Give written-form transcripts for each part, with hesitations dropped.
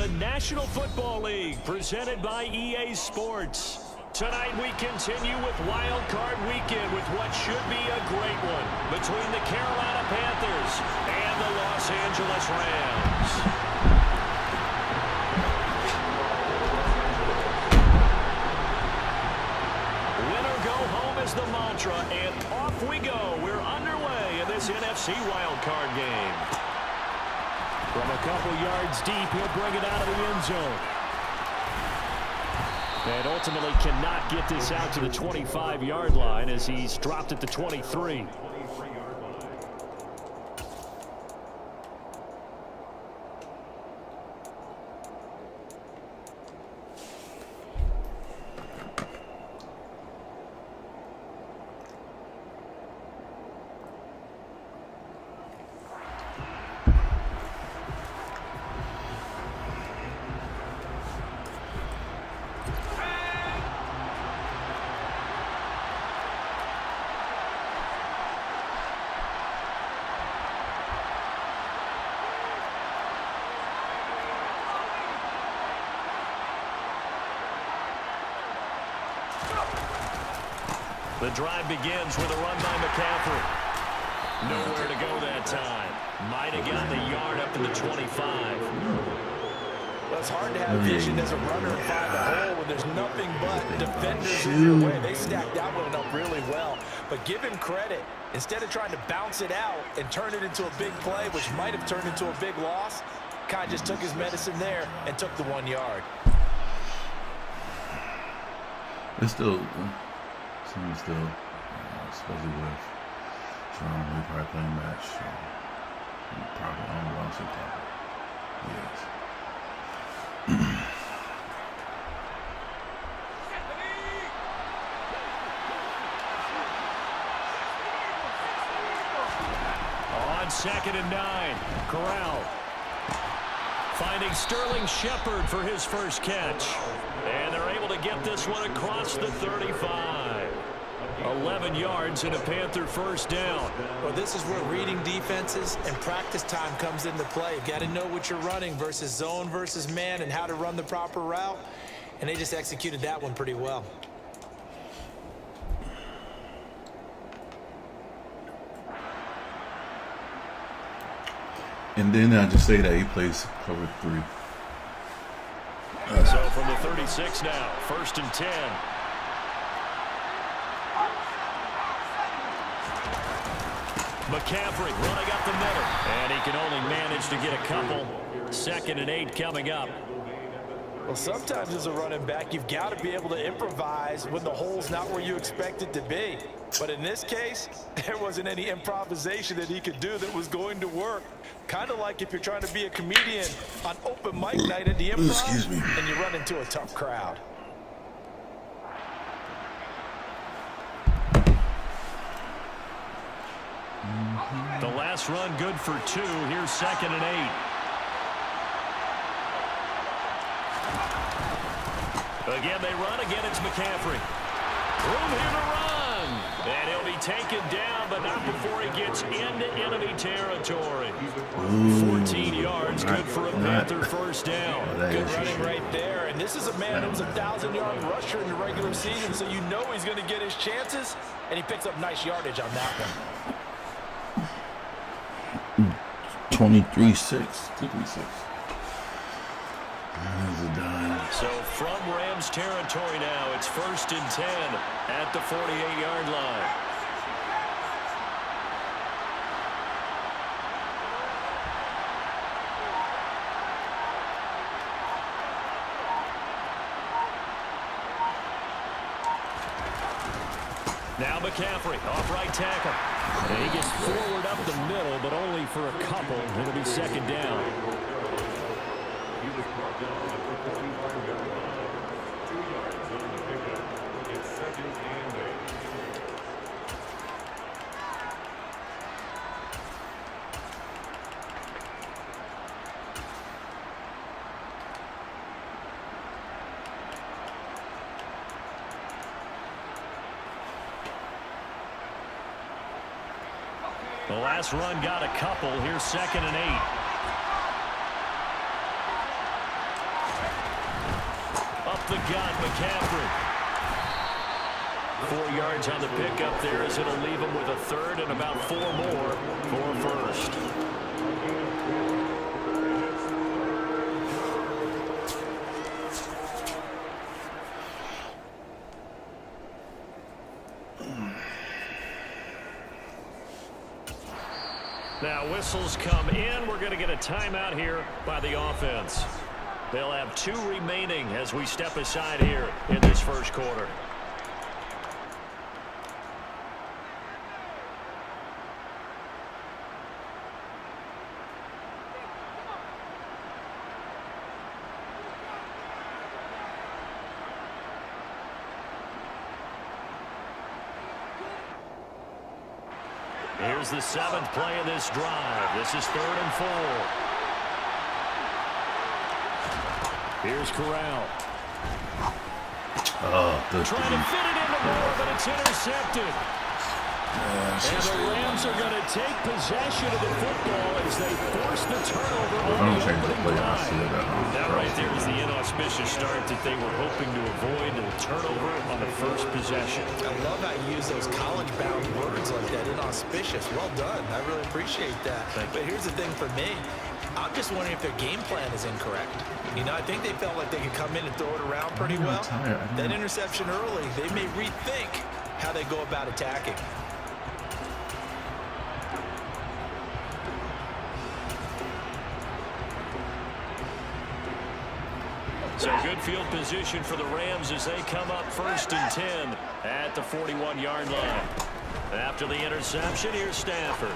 the National Football League, presented by EA Sports. Tonight we continue with Wild Card Weekend with what should be a great one between the Carolina Panthers and the Los Angeles Rams. Winner go home is the mantra, and off we go. We're underway in this NFC Wild Card game. From a couple yards deep, he'll bring it out of the end zone. And ultimately cannot get this out to the 25-yard line as he's dropped at the 23. The drive begins with a run by McCaffrey. Nowhere to go that time. Might have gotten the yard up to the 25. Well, it's hard to have vision as a runner and find the hole when there's nothing but defenders in your way. They stacked that one up really well. But give him credit. Instead of trying to bounce it out and turn it into a big play, which might have turned into a big loss, kind of just took his medicine there and took the 1 yard. It's still, especially with Sean, we probably playing match. So probably on the wrong side. Yes. On 2nd and 9, Corral finding Sterling Shepard for his first catch. And they're able to get this one across the 35. 11 yards and a Panther first down. Well, this is where reading defenses and practice time comes into play. You got to know what you're running versus zone versus man and how to run the proper route. And they just executed that one pretty well. And then I just say that he plays cover 3. So from the 36 now, 1st and 10. McCaffrey running up the middle. And he can only manage to get a couple. 2nd and 8 coming up. Well, sometimes as a running back, you've got to be able to improvise when the hole's not where you expect it to be. But in this case, there wasn't any improvisation that he could do that was going to work. Kind of like if you're trying to be a comedian on open mic night at the Improv and you run into a tough crowd. The last run good for 2. Here's 2nd and 8. Again, they run. Again, it's McCaffrey. Room here to run. And he'll be taken down, but not before he gets into enemy territory. 14 yards, good for a Panther first down. Good running right there. And this is a man that was a 1,000-yard rusher in the regular season, so you know he's going to get his chances, and he picks up nice yardage on that one. 23-6. 236. So from Rams territory now, it's 1st and 10 at the 48-yard line. Now McCaffrey, off right tackle. And he gets forward up the middle, but only for a couple. It'll be 2nd down. The last run got a couple. Here's 2nd and 8. the gut, McCaffrey. 4 yards on the pickup there as it'll leave him with a third and about 4 more for first. Now whistles come in. We're going to get a timeout here by the offense. They'll have 2 remaining as we step aside here in this first quarter. Here's the 7th play of this drive. This is 3rd and 4. Here's Corral. Good. Trying to fit it into more, but it's intercepted. And the Rams are going to take possession of the football as they force the turnover on the opening drive. That right there is the inauspicious start that they were hoping to avoid, the turnover on the first possession. I love how you use those college-bound words like that, inauspicious. Well done. I really appreciate that. But here's the thing for me. I'm just wondering if their game plan is incorrect. You know, I think they felt like they could come in and throw it around pretty well. That interception early, they may rethink how they go about attacking. So good field position for the Rams as they come up 1st and 10 at the 41-yard line. After the interception, here's Stafford.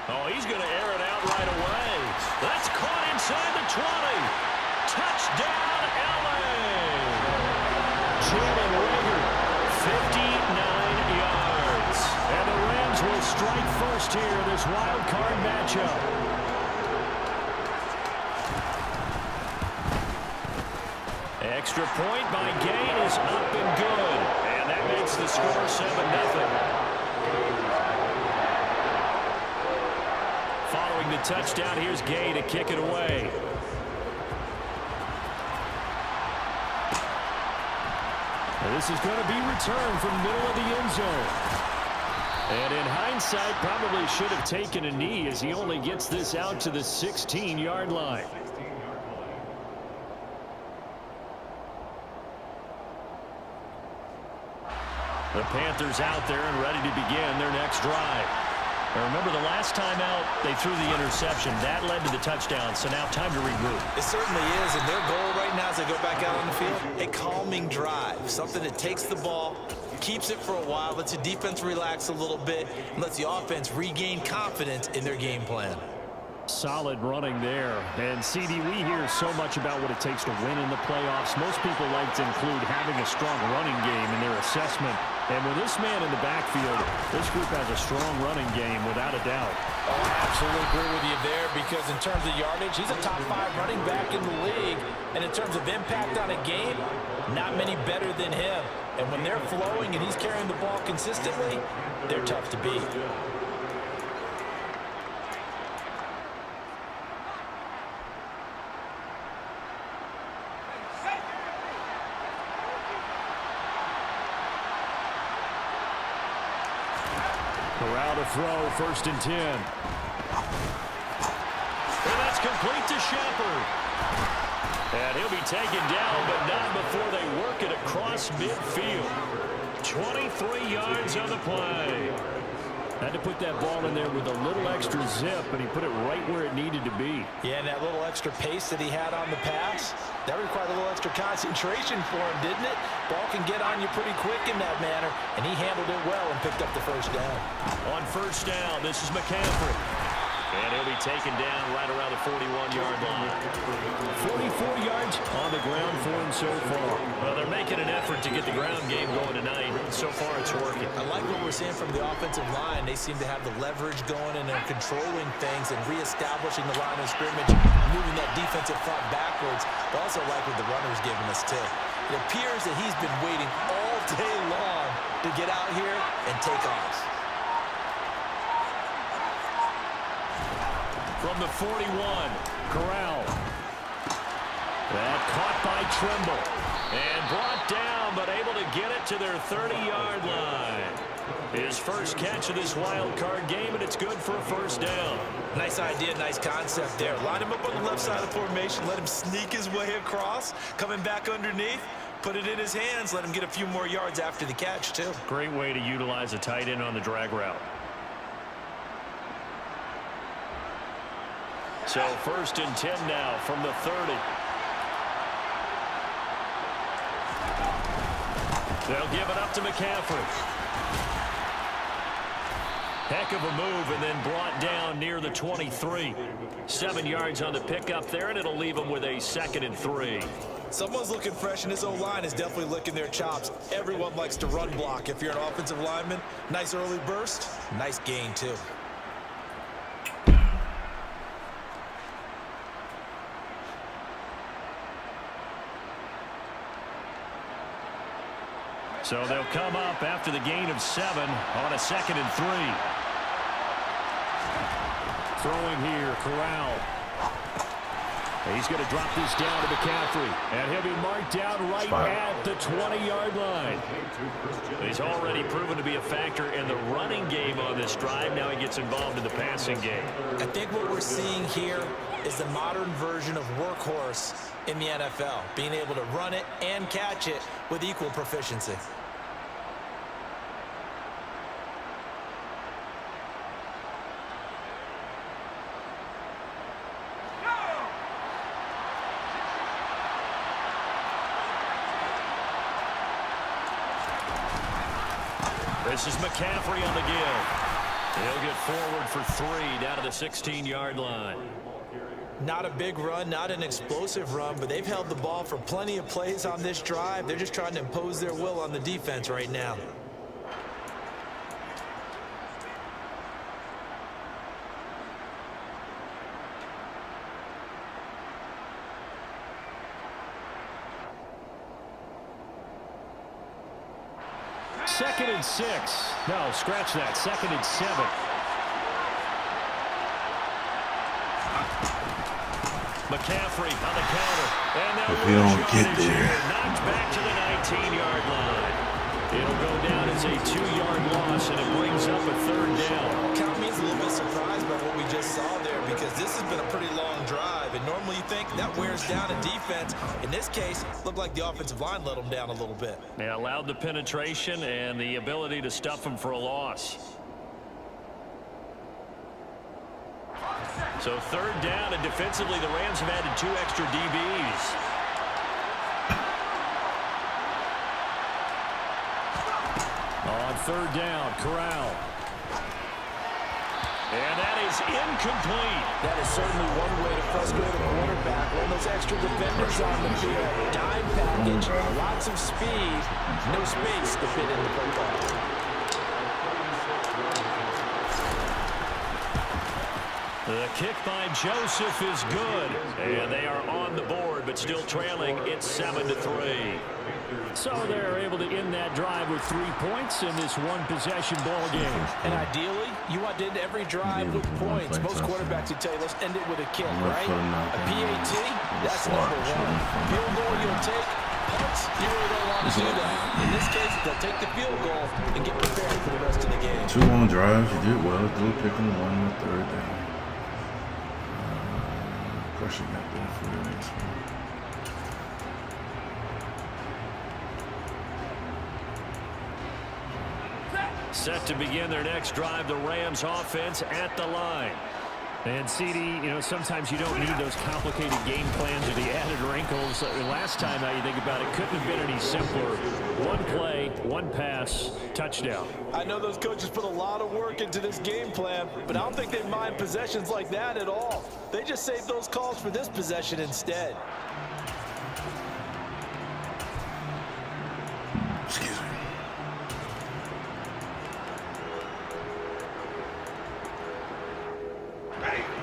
Oh, he's going to air it out right away. That's caught inside the 20. Touchdown, L.A. Jalen Reagor, 59 yards. And the Rams will strike first here in this wild card matchup. Extra point by Gay is up and good. And that makes the score 7-0. Following the touchdown, here's Gay to kick it away. And this is going to be returned from middle of the end zone. And in hindsight, probably should have taken a knee as he only gets this out to the 16-yard line. The Panthers out there and ready to begin their next drive. Now remember, the last time out, they threw the interception. That led to the touchdown, so now time to regroup. It certainly is, and their goal right now as they go back out on the field, a calming drive, something that takes the ball, keeps it for a while, lets the defense relax a little bit, and lets the offense regain confidence in their game plan. Solid running there. And, CD, we hear so much about what it takes to win in the playoffs. Most people like to include having a strong running game in their assessment. And with this man in the backfield, this group has a strong running game without a doubt. Oh, I absolutely agree with you there because in terms of yardage, he's a top 5 running back in the league. And in terms of impact on a game, not many better than him. And when they're flowing and he's carrying the ball consistently, they're tough to beat. Corral to throw, 1st and 10. And that's complete to Shepard. And he'll be taken down, but not before they work it across midfield. 23 yards on the play. Had to put that ball in there with a little extra zip, and he put it right where it needed to be. Yeah, and that little extra pace that he had on the pass, that required a little extra concentration for him, didn't it? Ball can get on you pretty quick in that manner, and he handled it well and picked up the 1st down. On 1st down, this is McCaffrey. And he'll be taken down right around the 41-yard line. 44 yards on the ground for him so far. Well, they're making an effort to get the ground game going tonight. So far, it's working. I like what we're seeing from the offensive line. They seem to have the leverage going, and they're controlling things and reestablishing the line of scrimmage, moving that defensive front backwards. But also like what the runner's giving us, too. It appears that he's been waiting all day long to get out here and take off. From the 41, Corral. That caught by Trimble. And brought down, but able to get it to their 30-yard line. His first catch of this wild card game, and it's good for a first down. Nice idea, nice concept there. Line him up on the left side of the formation, let him sneak his way across, coming back underneath, put it in his hands, let him get a few more yards after the catch, too. Great way to utilize a tight end on the drag route. So 1st and 10 now from the 30. They'll give it up to McCaffrey. Heck of a move, and then brought down near the 23. 7 yards on the pickup there, and it'll leave them with a 2nd and 3. Someone's looking fresh, and his O-line is definitely licking their chops. Everyone likes to run block. If you're an offensive lineman, nice early burst, nice gain, too. So they'll come up after the gain of 7 on a 2nd and 3. Throwing here, Corral. He's going to drop this down to McCaffrey. And he'll be marked down right at the 20-yard line. He's already proven to be a factor in the running game on this drive. Now he gets involved in the passing game. I think what we're seeing here is the modern version of workhorse in the NFL, being able to run it and catch it with equal proficiency. This is McCaffrey on the give. He'll get forward for 3 down to the 16-yard line. Not a big run, not an explosive run, but they've held the ball for plenty of plays on this drive. They're just trying to impose their will on the defense right now. Second and 6. No, scratch that. 2nd and 7. McCaffrey on the counter. And now if you don't get there, knocked back to the 19-yard line. It'll go down as a 2-yard loss, and it brings up a 3rd down. Count me as a little bit surprised by what we just saw there, because this has been a pretty long drive, and normally you think that wears down a defense. In this case, looked like the offensive line let them down a little bit. They allowed the penetration and the ability to stuff them for a loss. So 3rd down, and defensively the Rams have added 2 extra DBs. On 3rd down, Corral. And that is incomplete. That is certainly one way to frustrate a quarterback. When those extra defenders on the field, dime package, lots of speed, no space to fit in the football. The kick by Joseph is good, and they are on the board, but still trailing. It's 7-3. So they're able to end that drive with 3 points in this one-possession ball game. And ideally, you want to end every drive with points. Most quarterbacks would tell you, let's end it with a kick, right? A PAT, that's number 1. Field goal you'll take. Punts, you really don't want to do that. In this case, they'll take the field goal and get prepared for the rest of the game. 2 long drives, you did well. Still picking 1 on the 3rd down. Crushing that there for the next one. Set to begin their next drive, the Rams offense at the line. And CD, you know, sometimes you don't need those complicated game plans or the added wrinkles. Last time, now you think about it, couldn't have been any simpler. 1 play, 1 pass, touchdown. I know those coaches put a lot of work into this game plan, but I don't think they mind possessions like that at all. They just save those calls for this possession instead. Excuse me.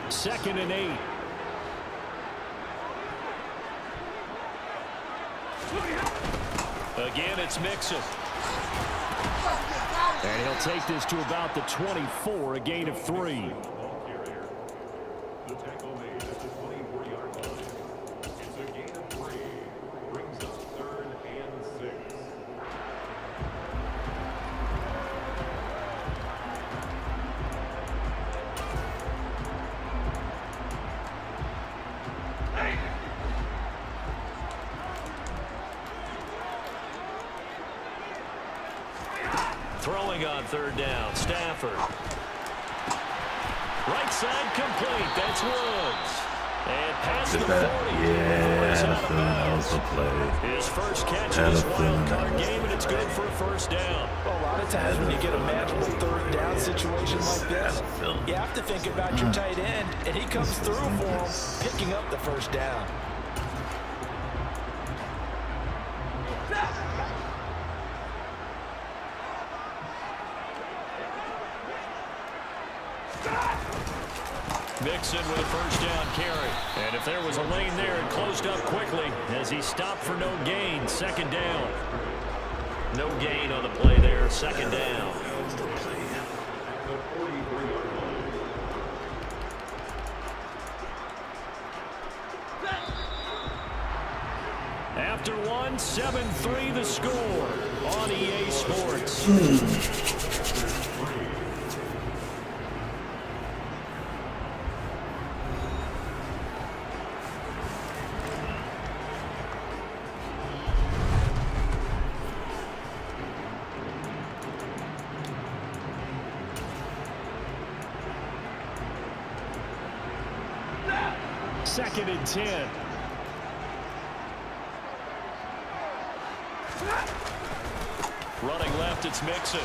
2nd and 8. Again, it's Mixon. And he'll take this to about the 24, a gain of 3. Throwing on third down, Stafford. Right side complete. That's Woods. And past the 40. That was a play. His first catch in this wild card game, and it's good for a first down. Well, a lot of times when you get a manageable third down situation like this, you have to think about your tight end, and he comes through for him, picking up the first down. Mixon with a first down carry. And if there was a lane there, it closed up quickly as he stopped for no gain. Second down. No gain on the play there. Second down. After one, 7-3 the score on EA Sports. Second and 10. Running left, it's Mixon.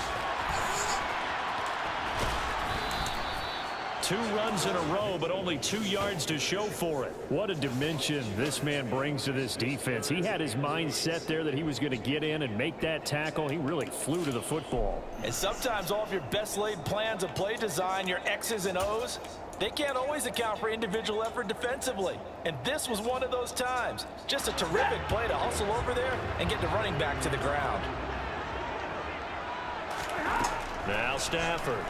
2 runs in a row, but only 2 yards to show for it. What a dimension this man brings to this defense. He had his mind set there that he was going to get in and make that tackle. He really flew to the football. And sometimes all of your best laid plans of play design, your X's and O's, they can't always account for individual effort defensively. And this was one of those times. Just a terrific play to hustle over there and get the running back to the ground. Now Stafford.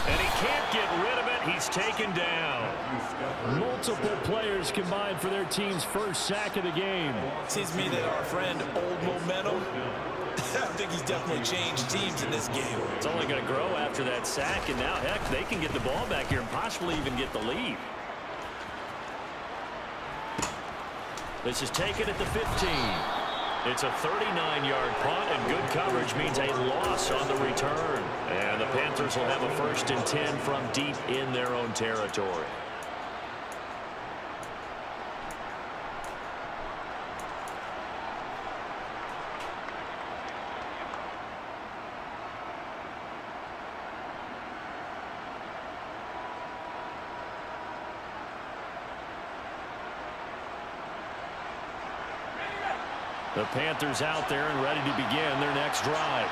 And he can't get rid of it. He's taken down. Multiple players combined for their team's first sack of the game. Seems to me that our friend Old Momentum, I think he's definitely changed teams in this game. It's only going to grow after that sack, and now, heck, they can get the ball back here and possibly even get the lead. This is taken at the 15. It's a 39-yard punt, and good coverage means a loss on the return. And the Panthers will have a 1st and 10 from deep in their own territory. The Panthers out there and ready to begin their next drive.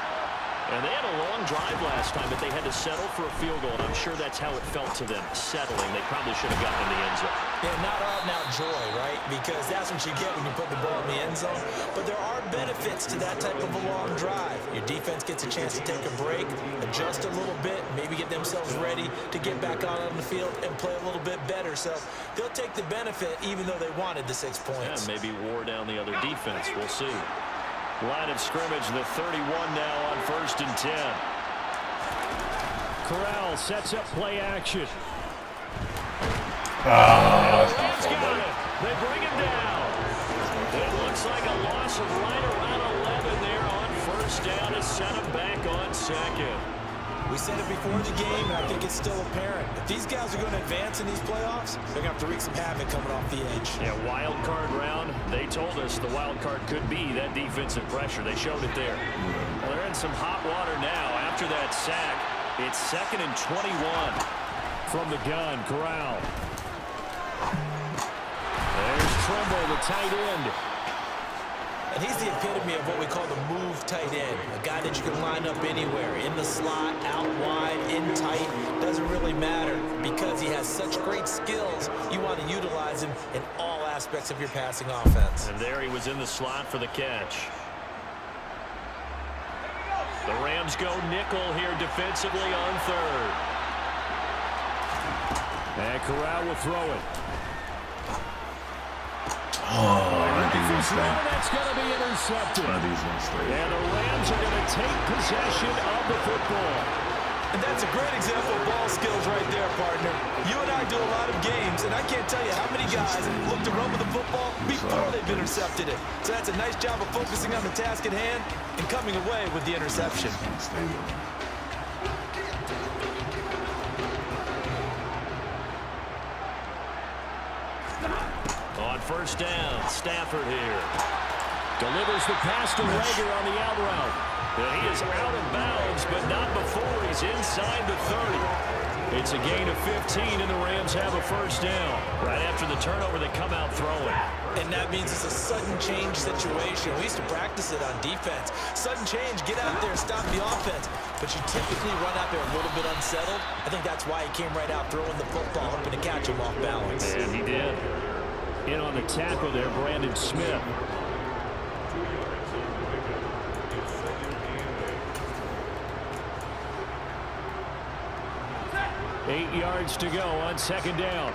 And they had a long drive last time, but they had to settle for a field goal, and I'm sure that's how it felt to them, settling. They probably should have gotten in the end zone. Yeah, not out-and-out joy, right? Because that's what you get when you put the ball in the end zone. But there are benefits to that type of a long drive. Your defense gets a chance to take a break, adjust a little bit, maybe get themselves ready to get back out on the field and play a little bit better. So they'll take the benefit even though they wanted the 6 points. Yeah, maybe wore down the other defense. We'll see. Line of scrimmage, the 31 now on 1st and 10. Corral sets up play action. They bring him down. It looks like a loss of right around 11 there on 1st down to set him back on 2nd. We said it before the game, and I think it's still apparent. If these guys are going to advance in these playoffs, they're going to have to wreak some havoc coming off the edge. Yeah, wild card round. They told us the wild card could be that defensive pressure. They showed it there. Well, they're in some hot water now after that sack. It's 2nd and 21 from the gun. Corral. There's Trimble, the tight end. And he's the epitome of what we call the move tight end. A guy that you can line up anywhere. In the slot, out wide, in tight. Doesn't really matter. Because he has such great skills, you want to utilize him in all aspects of your passing offense. And there he was in the slot for the catch. The Rams go nickel here defensively on 3rd. And Corral will throw it. That's going to be intercepted. One of these ones. And the Rams are going to take possession of the football. And that's a great example of ball skills right there, partner. You and I do a lot of games, and I can't tell you how many guys look to run with the football before they've intercepted it. So that's a nice job of focusing on the task at hand and coming away with the interception. On first down, Stafford here. Delivers the pass to Rager on the out route. And he is out of bounds, but not before he's inside the 30. It's a gain of 15, and the Rams have a first down. Right after the turnover, they come out throwing. And that means it's a sudden change situation. We used to practice it on defense. Sudden change, get out there and stop the offense. But you typically run out there a little bit unsettled. I think that's why he came right out throwing the football, hoping to catch him off balance. And he did. In on the tackle there, Brandon Smith. 8 yards to go on second down.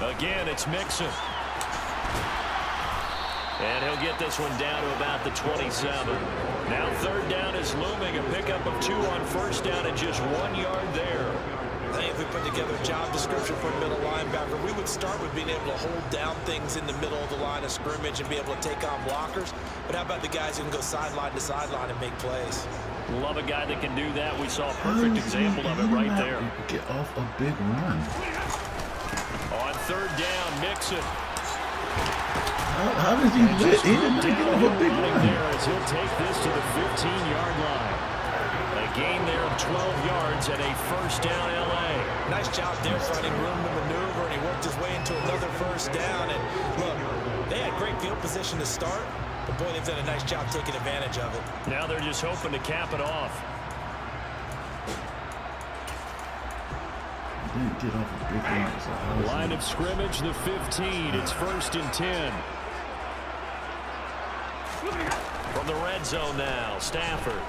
Again, it's Mixon. And he'll get this one down to about the 27. Now third down is looming. A pickup of 2 on first down and just 1 yard there. I think if we put together a job description for a middle linebacker, we would start with being able to hold down things in the middle of the line of scrimmage and be able to take on blockers. But how about the guys who can go sideline to sideline and make plays? Love a guy that can do that. We saw a perfect example of it right there. Get off a big run. On third down, Mixon. How does he let him get off a big run? There as he'll take this to the 15-yard line. A gain there of 12 yards and a first down LA. Nice job there finding room to maneuver, and he worked his way into another first down. And look, they had great field position to start, but boy, they've done a nice job taking advantage of it. Now they're just hoping to cap it off. Didn't get off a big run. So line of scrimmage, the 15. It's first and 10. From the red zone now, Stafford.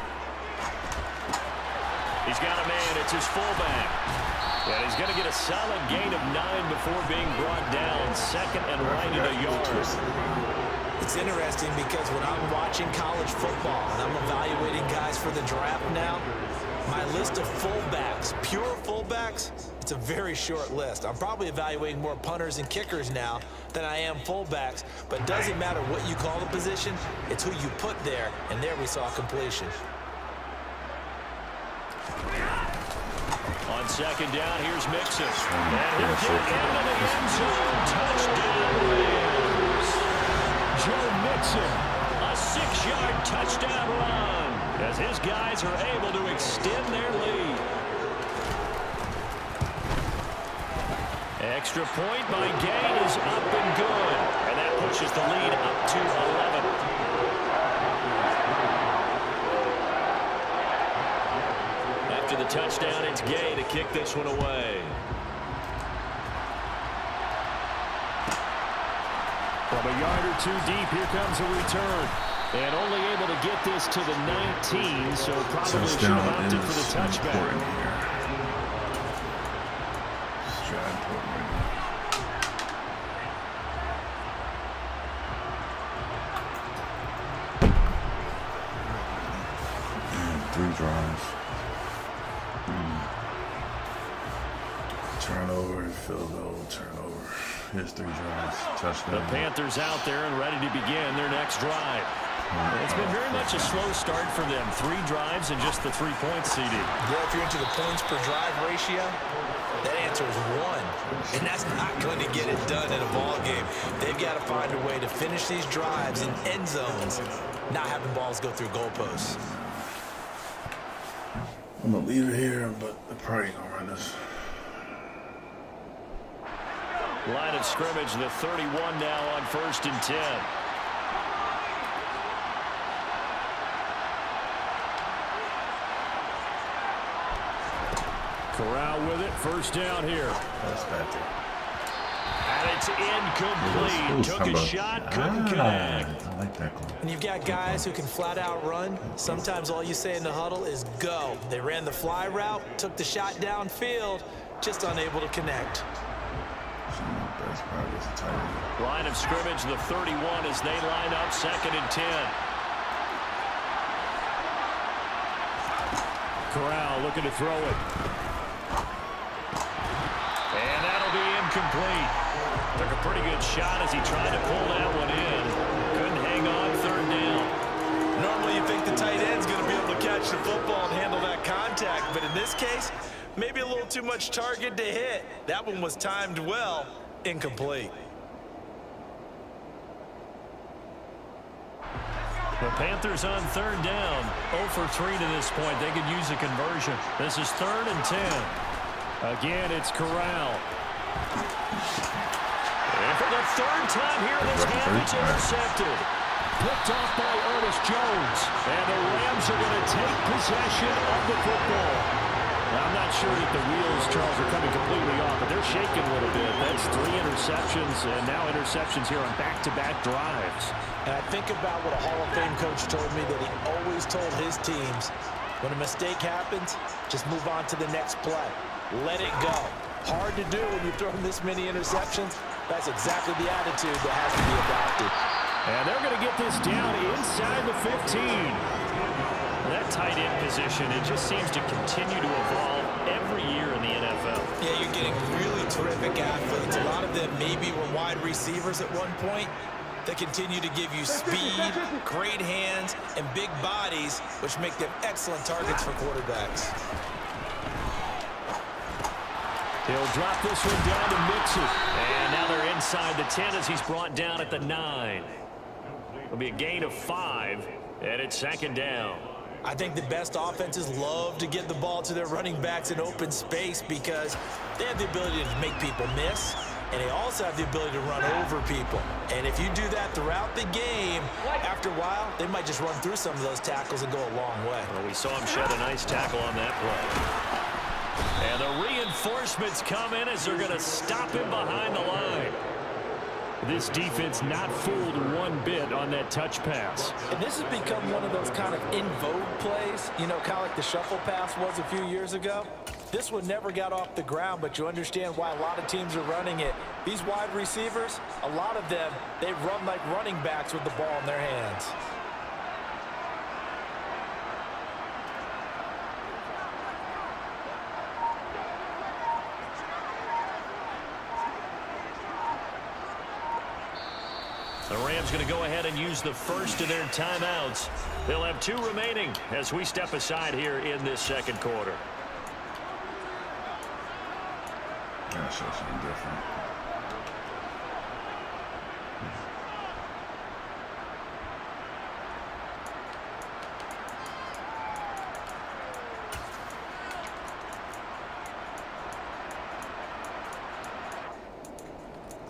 He's got a man. It's his fullback. And he's going to get a solid gain of 9 before being brought down. Second and right at a yard. It's interesting because when I'm watching college football and I'm evaluating guys for the draft now, my list of fullbacks, pure fullbacks, it's a very short list. I'm probably evaluating more punters and kickers now than I am fullbacks, but it doesn't matter what you call the position, it's who you put there, and there we saw completion. On second down, here's Mixon. And he'll get into the end zone. Touchdown, Rams. Joe Mixon, a 6-yard touchdown run as his guys are able to extend their lead. Extra point by Gay is up and good. And that pushes the lead up to 11. After the touchdown, it's Gay to kick this one away. From a yard or 2 deep, here comes a return. And only able to get this to the 19, so probably should have opted for the touchback. Three drives. Turnover, field goal, turnover. Here's 3 drives. Touchdown. The Panthers out there and ready to begin their next drive. It's been very much a slow start for them. 3 drives and just the 3 points CD. Yeah, if you're into the points per drive ratio, that answer is 1. And that's not going to get it done in a ball game. They've got to find a way to finish these drives in end zones, not having balls go through goalposts. I'm going to leave it here, but they're probably going to run this. Line of scrimmage, the 31 now on first and 10. Corral with it, first down here. That's back there. And it's incomplete. Took a shot, couldn't connect. I like that call. And you've got guys who can flat out run. Sometimes all you say in the huddle is go. They ran the fly route, took the shot downfield, just unable to connect. Line of scrimmage, the 31 as they line up second and 10. Corral looking to throw it. And that'll be incomplete. Took a pretty good shot as he tried to pull that one in. Couldn't hang on, third down. Normally you think the tight end's going to be able to catch the football and handle that contact, but in this case, maybe a little too much target to hit. That one was timed well, incomplete. The Panthers on third down. 0 for 3 to this point. They could use a conversion. This is 3rd and 10. Again, it's Corral. And for the 3rd time here in this half, it's intercepted. Picked off by Ernest Jones. And the Rams are going to take possession of the football. Now, I'm not sure that the wheels, Charles, are coming completely off, but they're shaking a little bit. That's 3 interceptions, and now interceptions here on back-to-back drives. And I think about what a Hall of Fame coach told me that he always told his teams, when a mistake happens, just move on to the next play. Let it go. Hard to do when you're throwing this many interceptions. That's exactly the attitude that has to be adopted. And they're going to get this down inside the 15. That tight end position, it just seems to continue to evolve every year in the NFL. Yeah, you're getting really terrific athletes. A lot of them maybe were wide receivers at one point. They continue to give you speed, great hands, and big bodies, which make them excellent targets for quarterbacks. He'll drop this one down to Mixon. And now they're inside the 10 as he's brought down at the 9. It'll be a gain of 5, and it's 2nd down. I think the best offenses love to get the ball to their running backs in open space because they have the ability to make people miss, and they also have the ability to run over people. And if you do that throughout the game, after a while, they might just run through some of those tackles and go a long way. Well, we saw him shed a nice tackle on that play. And the reinforcements come in as they're going to stop him behind the line. This defense not fooled one bit on that touch pass. And this has become one of those kind of in vogue plays, you know, kind of like the shuffle pass was a few years ago. This one never got off the ground, but you understand why a lot of teams are running it. These wide receivers, a lot of them, they run like running backs with the ball in their hands. The Rams going to go ahead and use the first of their timeouts. They'll have 2 remaining as we step aside here in this 2nd quarter. Gotta show something different.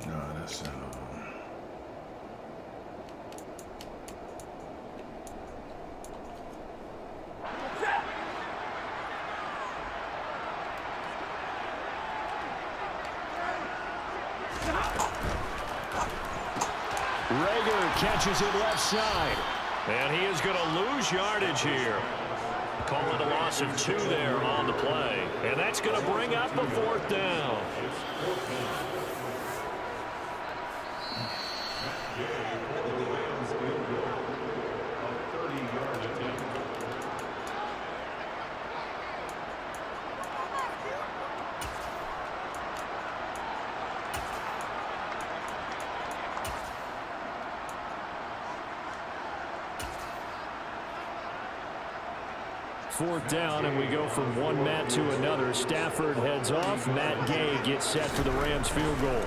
No, that's Rager catches it left side. And he is going to lose yardage here. Call it a loss of 2 there on the play. And that's going to bring up a 4th down. Fourth down, and we go from one Matt to another. Stafford heads off. Matt Gay gets set for the Rams field goal.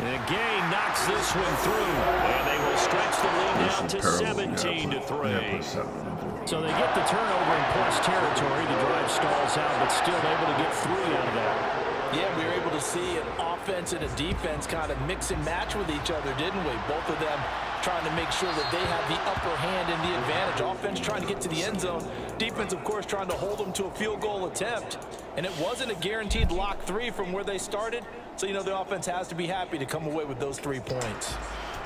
And Gay knocks this one through, and they will stretch the lead out to 17-3. So they get the turnover in plus territory. The drive stalls out, but still able to get 3 out of that. Yeah, we were able to see an offense and a defense kind of mix and match with each other, didn't we? Both of them trying to make sure that they have the upper hand and the advantage. Offense trying to get to the end zone. Defense, of course, trying to hold them to a field goal attempt. And it wasn't a guaranteed lock 3 from where they started. So, you know, the offense has to be happy to come away with those 3 points.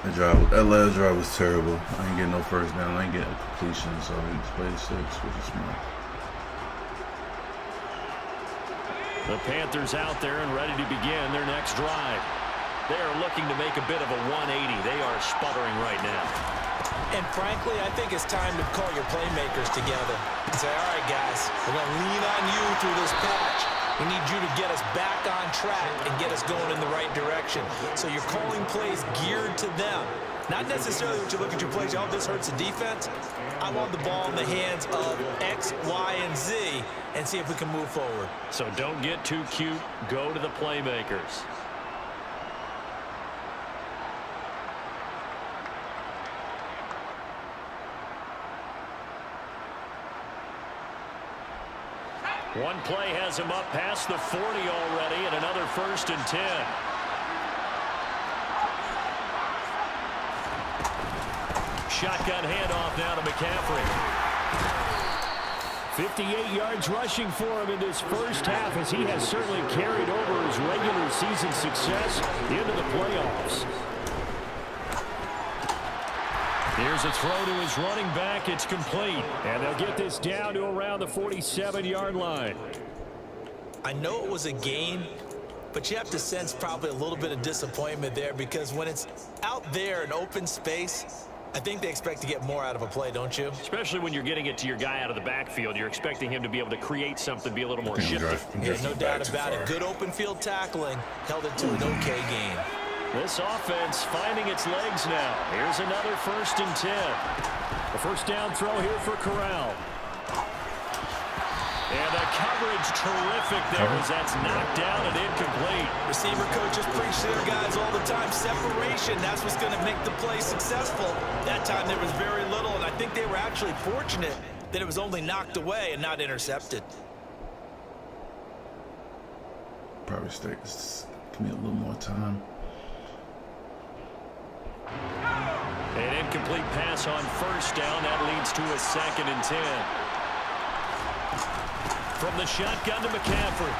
That last drive was terrible. I ain't getting no first down. I ain't getting a completion, so he just played 6, which is smart. The Panthers out there and ready to begin their next drive. They are looking to make a bit of a 180. They are sputtering right now. And frankly, I think it's time to call your playmakers together and say, all right, guys, we're going to lean on you through this patch. We need you to get us back on track and get us going in the right direction. So you're calling plays geared to them. Not necessarily what you look at your plays, oh, this hurts the defense. I want the ball in the hands of X, Y, and Z and see if we can move forward. So don't get too cute. Go to the playmakers. One play has him up past the 40 already, and another 1st and 10. Shotgun handoff now to McCaffrey. 58 yards rushing for him in this first half, as he has certainly carried over his regular season success into the playoffs. Here's a throw to his running back. It's complete. And they'll get this down to around the 47-yard line. I know it was a gain, but you have to sense probably a little bit of disappointment there, because when it's out there in open space, I think they expect to get more out of a play, don't you? Especially when you're getting it to your guy out of the backfield. You're expecting him to be able to create something, be a little more shifty. Yeah, no doubt about it. Good open field tackling held it to an okay gain. This offense finding its legs now. Here's another 1st and 10. A first down throw here for Corral. And the coverage terrific there as that's knocked down and incomplete. Receiver coaches preach to their guys all the time. Separation, that's what's going to make the play successful. That time there was very little, and I think they were actually fortunate that it was only knocked away and not intercepted. Probably States. Give me a little more time. An incomplete pass on 1st down. That leads to a 2nd and 10. From the shotgun to McCaffrey.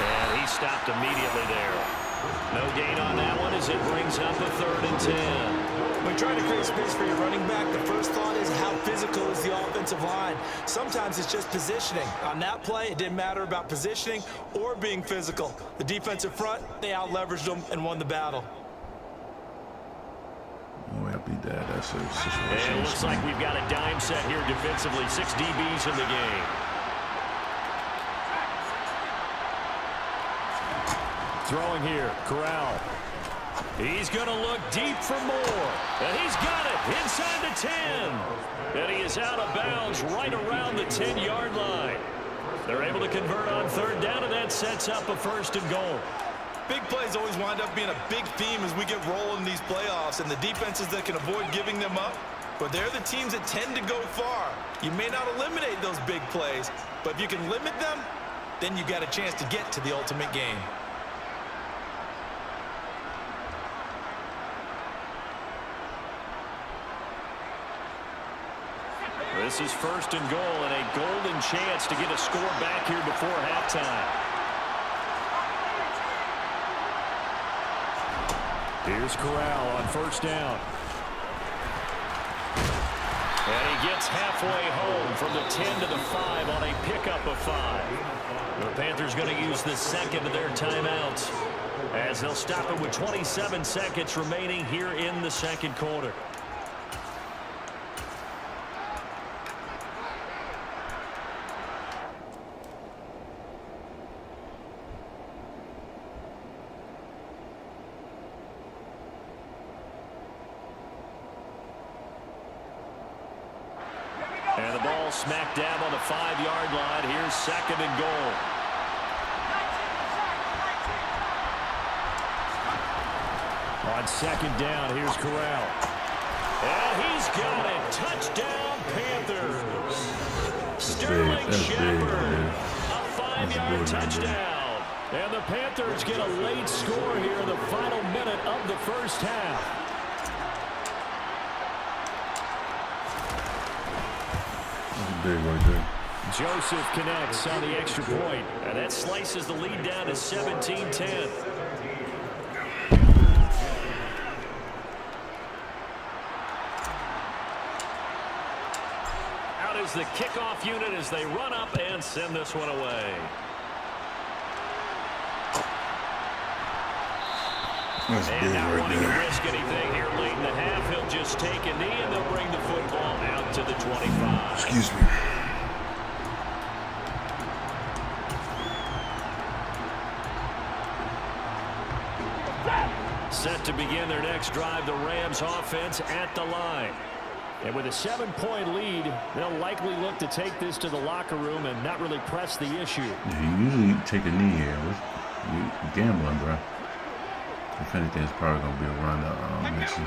And he stopped immediately there. No gain on that one as it brings up a 3rd and 10. When you're trying to create space for your running back, the first thought is how physical is the offensive line. Sometimes it's just positioning. On that play, it didn't matter about positioning or being physical. The defensive front, they out-leveraged them and won the battle. Oh, I beat that. That's a situation. And it looks like we've got a dime set here defensively. 6 DBs in the game. Throwing here, Corral. He's going to look deep for more. And he's got it inside the 10. And he is out of bounds right around the 10-yard line. They're able to convert on 3rd down, and that sets up a 1st and goal. Big plays always wind up being a big theme as we get rolling in these playoffs, and the defenses that can avoid giving them up, but they're the teams that tend to go far. You may not eliminate those big plays, but if you can limit them, then you got a chance to get to the ultimate game. This is 1st and goal, and a golden chance to get a score back here before halftime. Here's Corral on 1st down. And he gets halfway home from the 10 to the 5 on a pickup of 5. The Panthers going to use the 2nd of their timeouts as they'll stop it with 27 seconds remaining here in the 2nd quarter. And the ball smack dab on the 5-yard line. Here's 2nd and goal. On 2nd down, here's Corral. And he's got it. Touchdown, Panthers. Sterling Shepard. A 5-yard touchdown. And the Panthers get a late score here in the final minute of the first half. Big right there. Joseph connects on the extra point, and that slices the lead down to 17-10. Out is the kickoff unit as they run up and send this one away. That's And big not right wanting to there. risk anything here late in the half, he'll just take a knee and they'll bring the football out to the 25. Excuse me. Set to begin their next drive, the Rams offense at the line. And with a 7-point lead, they'll likely look to take this to the locker room and not really press the issue. Yeah, you usually take a knee here. You gambling, bro. If anything, it's probably going to be a run to Mixon.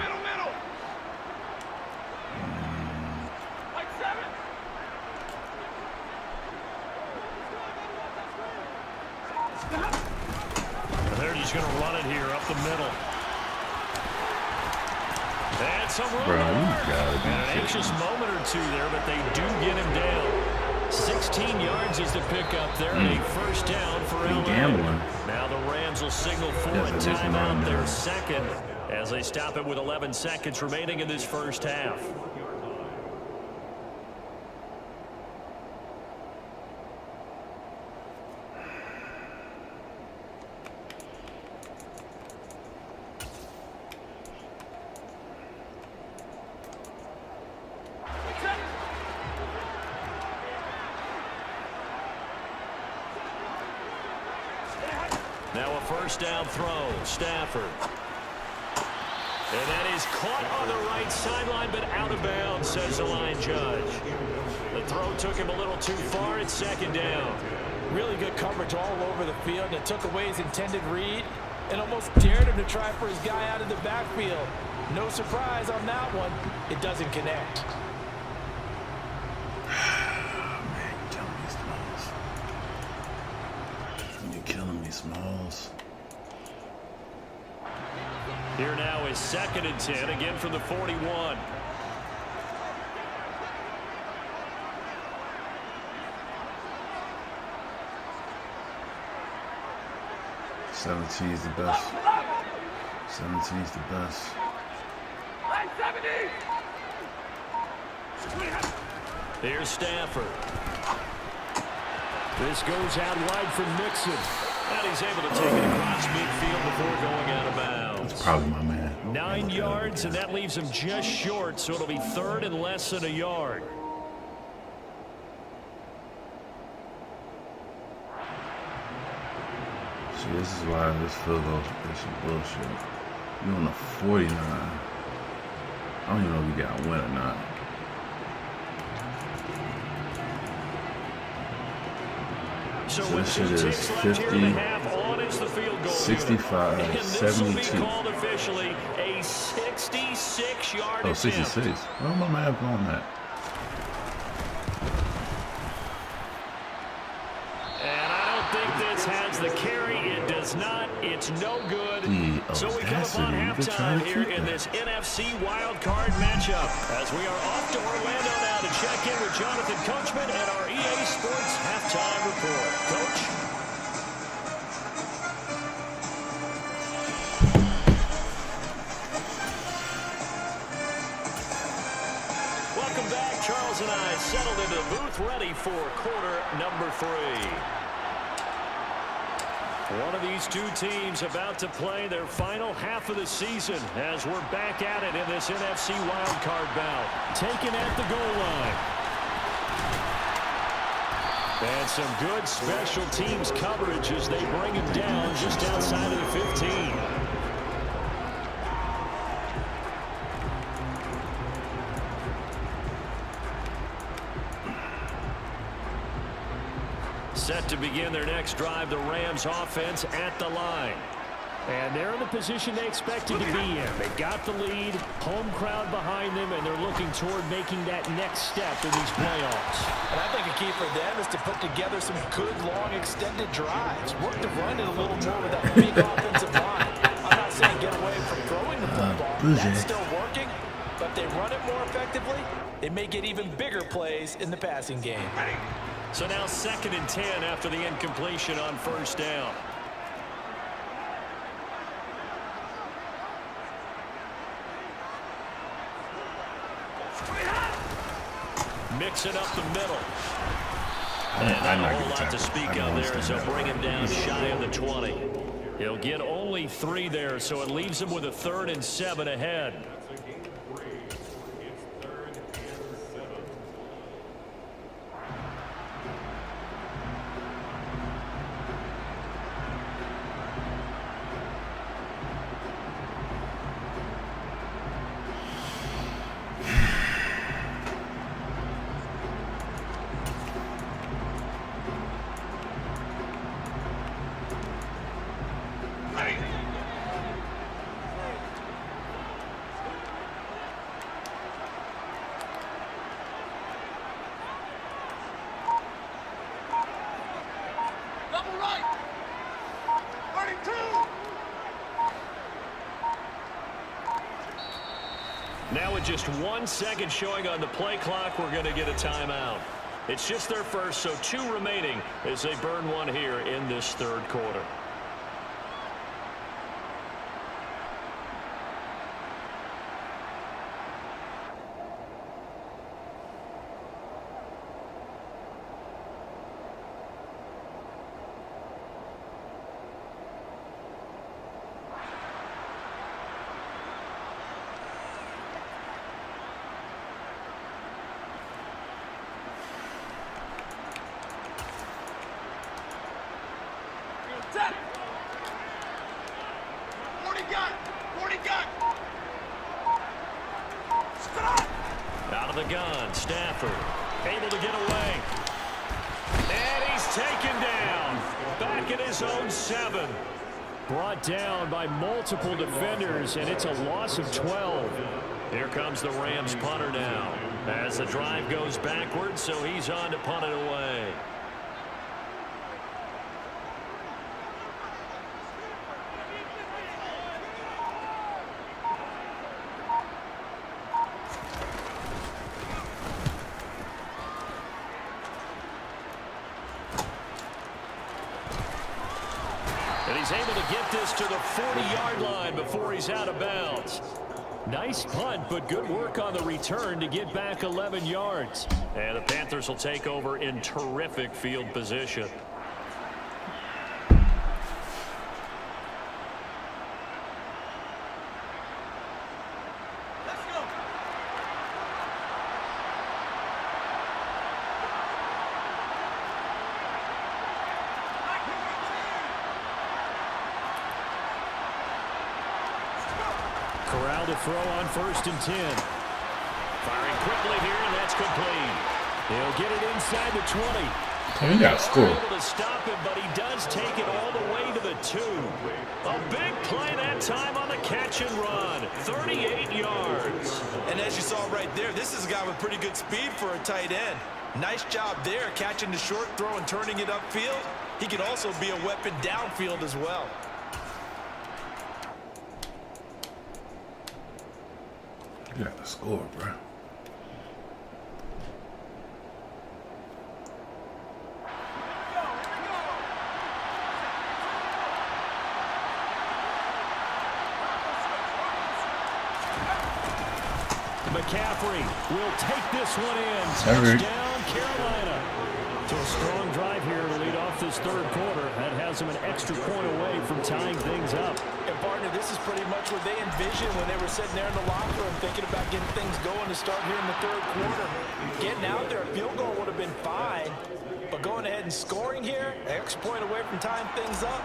They're just going to run it here up the middle. And some room Bro, to you work. gotta be And an anxious moment or two there, but they do get him down. 16 yards is the pickup there, and a first down for LA. Gambling. Now the Rams will signal for Yes, a it is timeout, their 9-9. second, as they stop it with 11 seconds remaining in this first half. Now a first down throw, Stafford. And that is caught on the right sideline, but out of bounds, says the line judge. The throw took him a little too far. It's second down. Really good coverage all over the field, and it took away his intended read and almost dared him to try for his guy out of the backfield. No surprise on that one. It doesn't connect. You're killing me, Smalls. Here now is second and 10, again from the 41. $17 is the best. 17 is the best. Here's Stafford. This goes out wide from Mixon. And he's able to take it across midfield before going out of bounds. That's probably my man. 9 yards, and that leaves him just short, so it'll be third and less than a yard. See, this is why this field goal is some bullshit. You on the 49. I don't even know if you got a win or not. So this shit is 50, 65, 72. Called officially a 66-yard Oh, 66. Where am I math on that? And I don't think this has the carry. It does not. It's no good. So we come upon halftime here in this NFC wildcard matchup as we are off to Orlando now to check in with Jonathan Coachman and our EA Sports halftime report. Coach? Welcome back. Charles and I settled into the booth ready for quarter number 3. One of these two teams about to play their final half of the season as we're back at it in this NFC wildcard bout. Taken at the goal line. And some good special teams coverage as they bring him down just outside of the 15. Set to begin their next drive, the Rams offense at the line. And they're in the position they expected to be in. They got the lead, home crowd behind them, and they're looking toward making that next step in these playoffs. And I think a key for them is to put together some good, long, extended drives. Work to run it a little more with that big offensive line. I'm not saying get away from throwing the football. That's still working. But if they run it more effectively, they may get even bigger plays in the passing game. So now second and 10 after the incompletion on first down. Mix it up the middle. And not a whole lot to speak of there as they'll bring him down shy of the 20. He'll get only 3 there, so it leaves him with a 3rd and 7 ahead. Now with just 1 second showing on the play clock, we're going to get a timeout. It's just their first, so 2 remaining as they burn one here in this 3rd quarter. Out of the gun, Stafford able to get away. And he's taken down. Back at his own 7. Brought down by multiple defenders, and it's a loss of 12. Here comes the Rams punter now as the drive goes backwards, so he's on to punt it away. And he's able to get this to the 40-yard line before he's out of bounds. Nice punt, but good work on the return to get back 11 yards. And the Panthers will take over in terrific field position. Corral to throw on 1st and 10. Firing quickly here, and that's complete. He'll get it inside the 20. Oh, he got scored. Able to stop him, but he does take it all the way to the 2. A big play that time on the catch and run. 38 yards. And as you saw right there, this is a guy with pretty good speed for a tight end. Nice job there, catching the short throw and turning it upfield. He can also be a weapon downfield as well. You got to score, bro. McCaffrey will take this one in. Touchdown, Carolina. So a strong drive here to lead off this 3rd quarter. That has them an extra point away from tying things up. And partner, this is pretty much what they envisioned when they were sitting there in the locker room thinking about getting things going to start here in the 3rd quarter. Getting out there, a field goal would have been fine. But going ahead and scoring here, an extra point away from tying things up,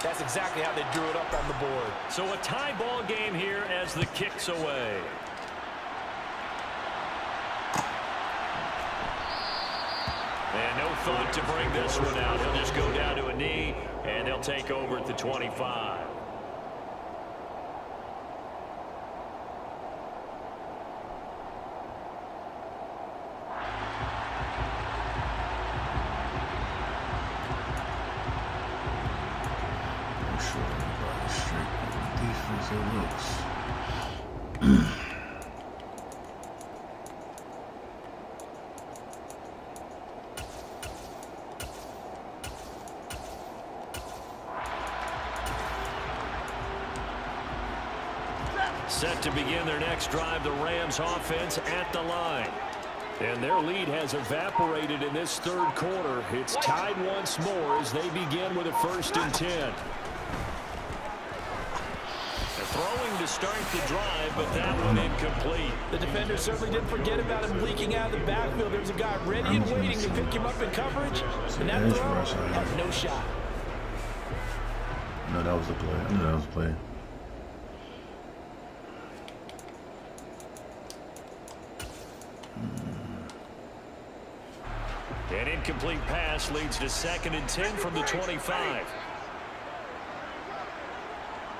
that's exactly how they drew it up on the board. So a tie ball game here as the kick's away. And no thought to bring this one out. He'll just go down to a knee, and they'll take over at the 25. I'm sure everybody's straight with the defensive looks. Set to begin their next drive, the Rams offense at the line. And their lead has evaporated in this 3rd quarter. It's tied once more as they begin with a 1st and 10. throwing to start the drive, but that one incomplete. The defender certainly didn't forget about him leaking out of the backfield. There was a guy ready and waiting to pick him up in coverage, and that throw had no shot. No, that was a play. I knew that was a play. An incomplete pass leads to 2nd and 10 from the 25.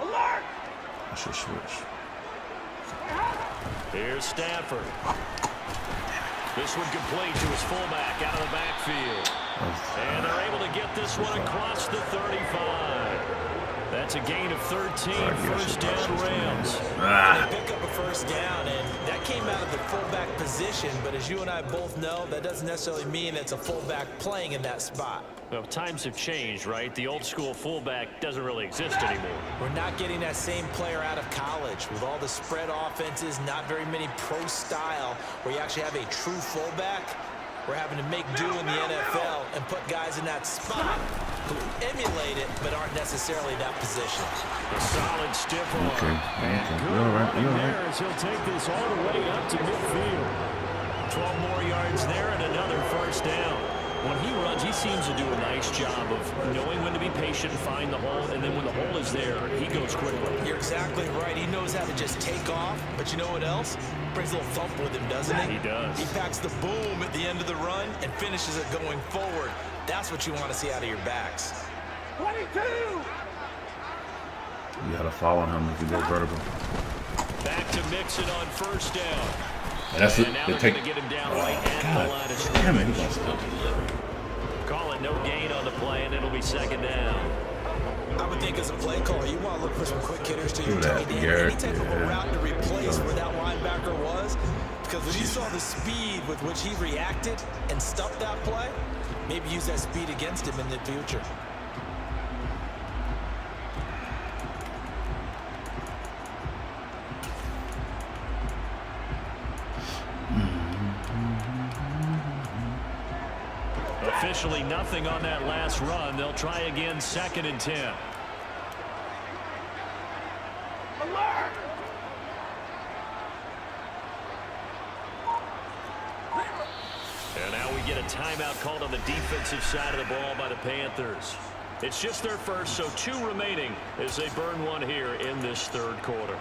I should switch. Here's Stafford. This one complete to his fullback out of the backfield. And they're able to get this one across the 35. That's a gain of 13, first down Rams. They pick up a first down, and that came out of the fullback position. But as you and I both know, that doesn't necessarily mean it's a fullback playing in that spot. Well, times have changed, right? The old school fullback doesn't really exist anymore. We're not getting that same player out of college. With all the spread offenses, not very many pro style, where you actually have a true fullback. We're having to make do in the NFL and put guys in that spot who emulate it but aren't necessarily in that position. A solid stiff arm. Okay. Good You're all right. You're all there right. as he'll take this all the way up to midfield. 12 more yards there and another first down. When he runs, he seems to do a nice job of knowing when to be patient, find the hole, and then when the hole is there, he goes quickly. You're exactly right. He knows how to just take off, but you know what else? Brings a little thump with him, doesn't he? He does. He packs the boom at the end of the run and finishes it going forward. That's what you want to see out of your backs. 22! You gotta follow him if you go vertical. Back to Mixon on first down. And that's it. And now They they're take. going to get him down Oh, right at the line God of damn it! scrimmage. He lost it. Call it no gain on the play, and it'll be 2nd down. I would think as a play caller, you want to look for some quick hitters to your Look at tight end. Garrett, Any type of a yeah. route to replace where that linebacker was. Because when you saw the speed with which he reacted and stuffed that play, maybe use that speed against him in the future. Officially nothing on that last run. They'll try again, 2nd and 10. Alert! And now we get a timeout called on the defensive side of the ball by the Panthers. It's just their first, so 2 remaining as they burn one here in this 3rd quarter.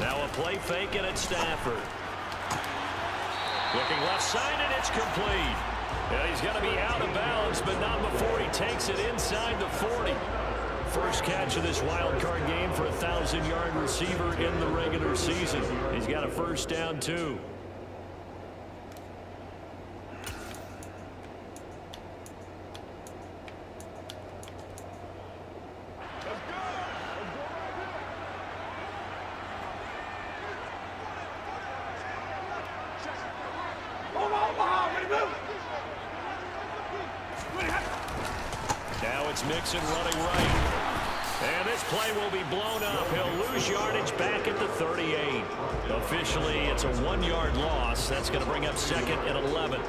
Now a play fake, and it's Stafford. Looking left side, and it's complete. And he's going to be out of bounds, but not before he takes it inside the 40. First catch of this wild card game for a 1,000-yard receiver in the regular season. He's got a first down, too. Now it's Mixon running right. And this play will be blown up. He'll lose yardage back at the 38. Officially, it's a 1-yard loss. That's going to bring up 2nd and 11.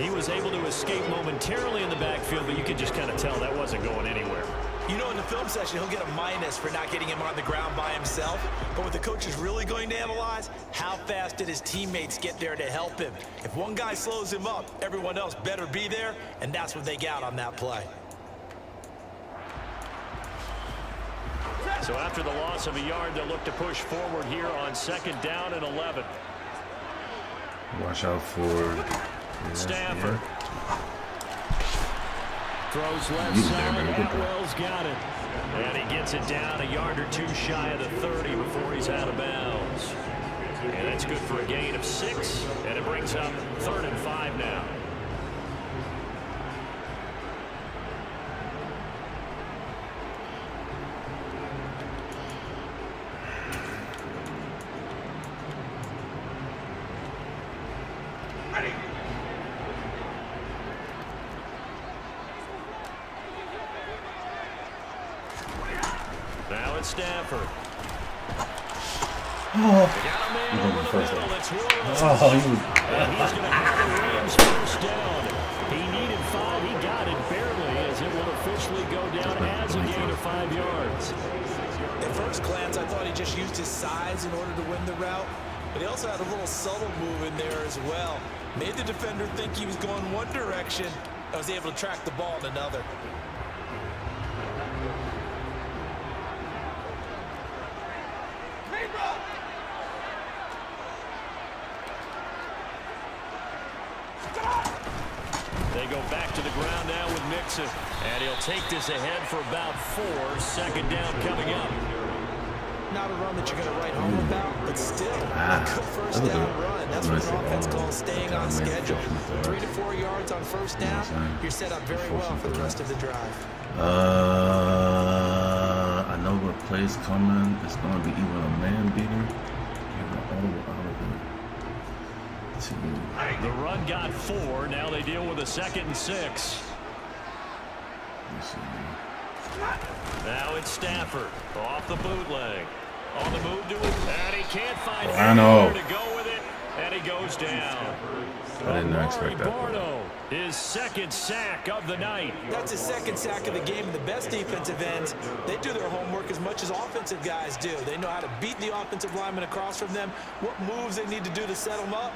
He was able to escape momentarily in the backfield, but you could just kind of tell that wasn't going anywhere. You know, in the film session, he'll get a minus for not getting him on the ground by himself. But what the coach is really going to analyze, how fast did his teammates get there to help him? If one guy slows him up, everyone else better be there, and that's what they got on that play. So after the loss of a yard, they'll look to push forward here on 2nd down and 11. Watch out for Stafford. Throws left He was there, side. man. Good play. Atwell's got it. And he gets it down a yard or 2 shy of the 30 before he's out of bounds. And that's good for a gain of 6. And it brings up 3rd and 5 now. it's Stafford. Oh, They got a man over the middle. It's Willis. And he's going to have the Rams first down. He needed 5. He got it barely, as it will officially go down as a gain of 5 yards. At first glance, I thought he just used his size in order to win the route, but he also had a little subtle move in there as well. Made the defender think he was going one direction. I was able to track the ball in another. They go back to the ground now with Mixon. And he'll take this ahead for about 4. Second down coming up. Not a run that you're going to write home about, but still a good first down run. That's what an offense calls staying on schedule. 3 to 4 yards on first down, you're set up very well for the rest of the drive. I know what play's coming. It's going to be even a man beater. The run got 4. Now they deal with a 2nd and 6. Now it's Stafford off the bootleg. On the move to it, and he can't find anywhere to go with it, and he goes down. I didn't expect that. Barno, his 2nd sack of the night. That's his 2nd sack of the game, and the best defensive ends, they do their homework as much as offensive guys do. They know how to beat the offensive lineman across from them, what moves they need to do to set them up.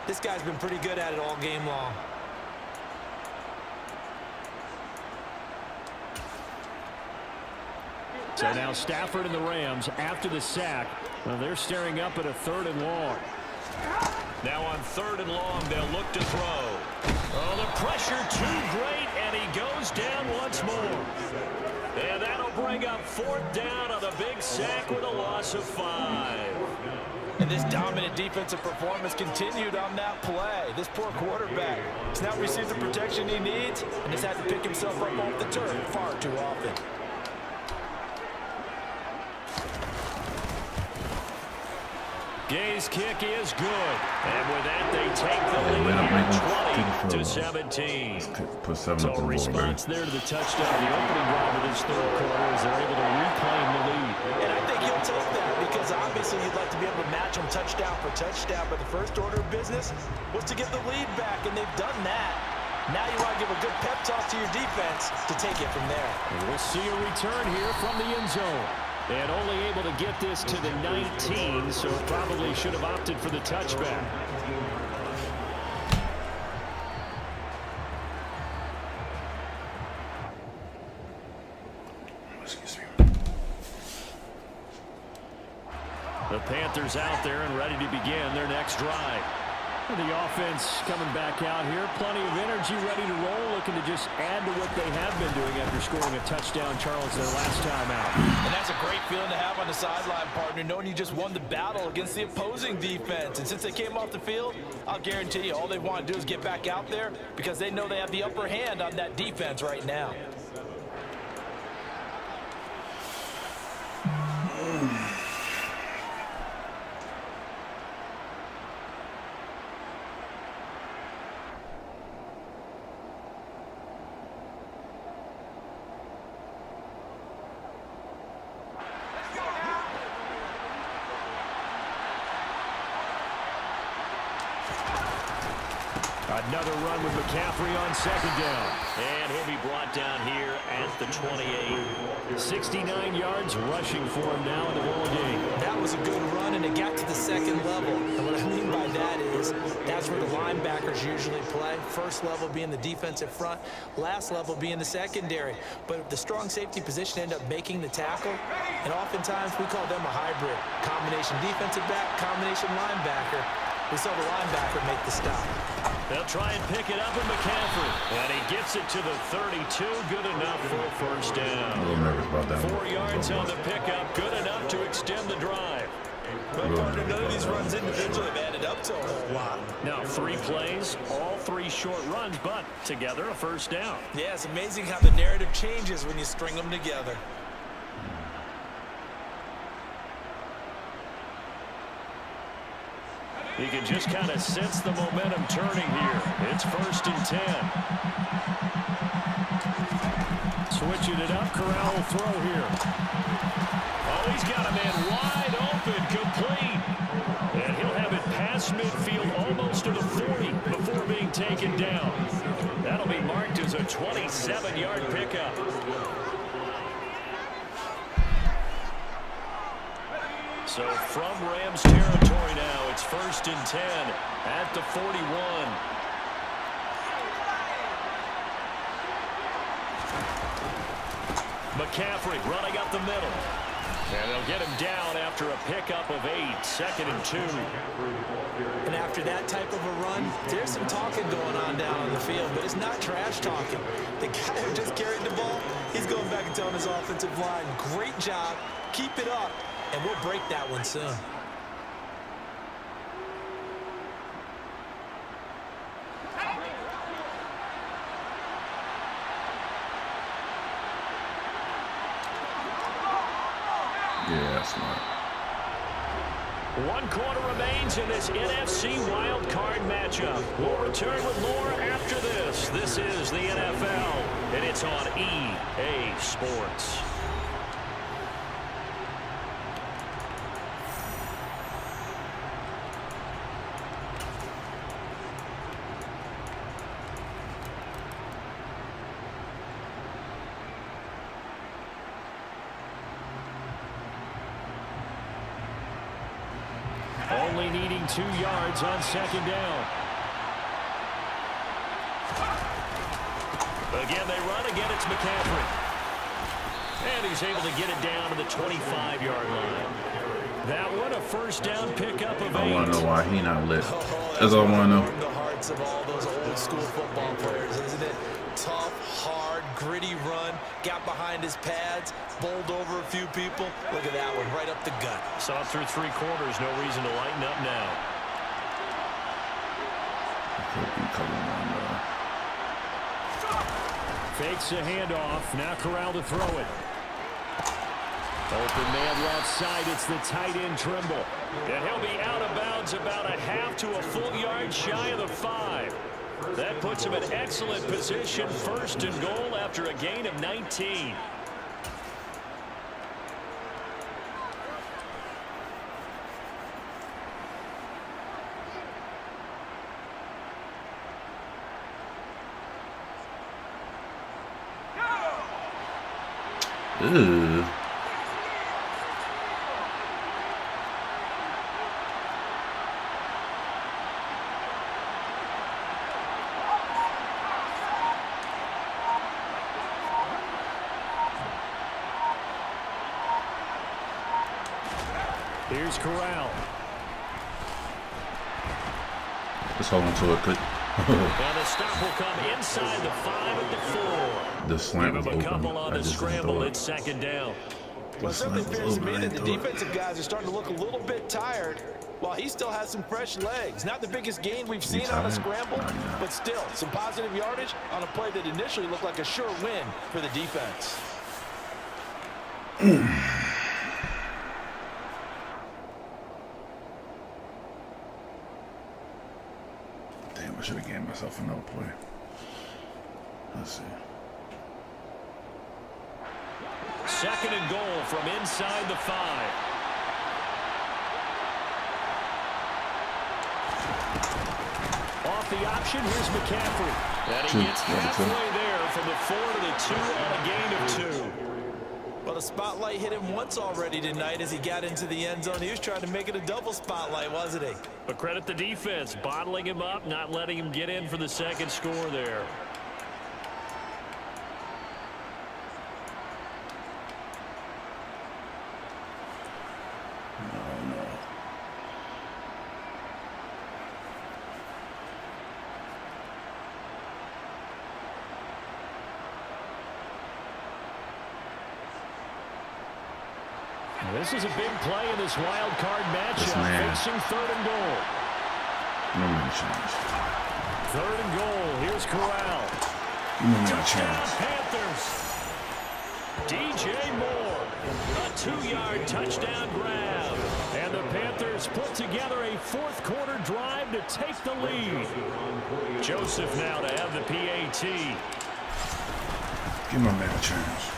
This guy's been pretty good at it all game long. So now Stafford and the Rams, after the sack, well, they're staring up at a 3rd and long. Now on 3rd and long, they'll look to throw. Oh, the pressure too great, and he goes down once more. And that'll bring up 4th down on the big sack with a loss of 5. And this dominant defensive performance continued on that play. This poor quarterback has not received the protection he needs and has had to pick himself up off the turf far too often. Gay's kick is good. And with that, they take the lead 20-17. So a response there to the touchdown, the opening drive of this 3rd quarter, as they're able to reclaim the lead. And I think he'll take that because obviously you'd like to be able to match him touchdown for touchdown, but the first order of business was to get the lead back, and they've done that. Now you want to give a good pep talk to your defense to take it from there. And we'll see a return here from the end zone. And only able to get this to the 19, so probably should have opted for the touchback. The Panthers out there and ready to begin their next drive. The offense coming back out here. Plenty of energy, ready to roll, looking to just add to what they have been doing after scoring a touchdown, Charles, their last time out. And that's a great feeling to have on the sideline, partner, knowing you just won the battle against the opposing defense. And since they came off the field, I'll guarantee you all they want to do is get back out there because they know they have the upper hand on that defense right now. Another run with McCaffrey on 2nd down. And he'll be brought down here at the 28. 69 yards rushing for him now in the ball game. That was a good run, and it got to the 2nd level. And what I mean by that is that's where the linebackers usually play. First level being the defensive front, last level being the secondary. But the strong safety position ended up making the tackle, and oftentimes we call them a hybrid. Combination defensive back, combination linebacker. We saw the linebacker make the stop. They'll try and pick it up with McCaffrey. And he gets it to the 32. Good enough for a first down. A little nervous about that. 4 yards on the pickup. Good enough to extend the drive. But none of these runs individually have added up to a whole lot. Now 3 plays, all 3 short runs, but together a first down. Yeah, it's amazing how the narrative changes when you string them together. You can just kind of sense the momentum turning here. It's 1st and 10. Switching it up, Corral will throw here. Oh, he's got a man wide open, complete. And he'll have it past midfield almost to the 40 before being taken down. That'll be marked as a 27-yard pickup. So from Rams territory now, it's 1st and 10 at the 41. McCaffrey running up the middle. And they'll get him down after a pickup of 8, 2nd and 2. And after that type of a run, there's some talking going on down on the field, but it's not trash talking. The guy who just carried the ball, he's going back and telling his offensive line, great job, keep it up, and we'll break that one soon. Yeah, that's smart. 1 quarter remains in this NFC Wild Card matchup. We'll return with more after this. This is the NFL, and it's on EA Sports. Only needing 2 yards on 2nd down. Again, they run. Again, it's McCaffrey. And he's able to get it down to the 25-yard line. That one, a 1st down pickup of 8. I want to know why he not lit. That's all I want to know. The hearts of all those old school football players, isn't it? Tough, hard, gritty run. Got behind his pads, bowled over a few people. Look at that one, right up the gut. Saw through 3 quarters. No reason to lighten up now. Could be coming on, Fakes a handoff. Now Corral to throw it. Open man left side. It's the tight end Trimble. And he'll be out of bounds about a half to a full yard shy of the 5. That puts him in excellent position. 1st and goal after a gain of 19. Ew. Here's Corral. Let's hold on to it quick. And the stop will come inside the 5 at the 4. The slant Give was him a open. couple on I the just didn't scramble. throw It's 2nd down. Well, it certainly slant was appears to open. me I that the didn't throw it. defensive guys are starting to look a little bit tired while he still has some fresh legs. Not the biggest gain we've seen on a tired? scramble, No, you're not. but still some positive yardage on a play that initially looked like a sure win for the defense. Damn, I should have gave myself another play. Let's see. 2nd and goal from inside the 5. Off the option, here's McCaffrey. And he gets halfway there from the 4 to the 2 on a gain of 2. Well, the spotlight hit him once already tonight as he got into the end zone. He was trying to make it a double spotlight, wasn't he? But credit the defense, bottling him up, not letting him get in for the 2nd score there. This is a big play in this wild card matchup. Facing 3rd and goal. No man chance. 3rd and goal. Here's Corral. No man Touchdown chance. Panthers. DJ Moore. A 2-yard touchdown grab. And the Panthers put together a 4th quarter drive to take the lead. Joseph now to have the PAT. Give my man a chance.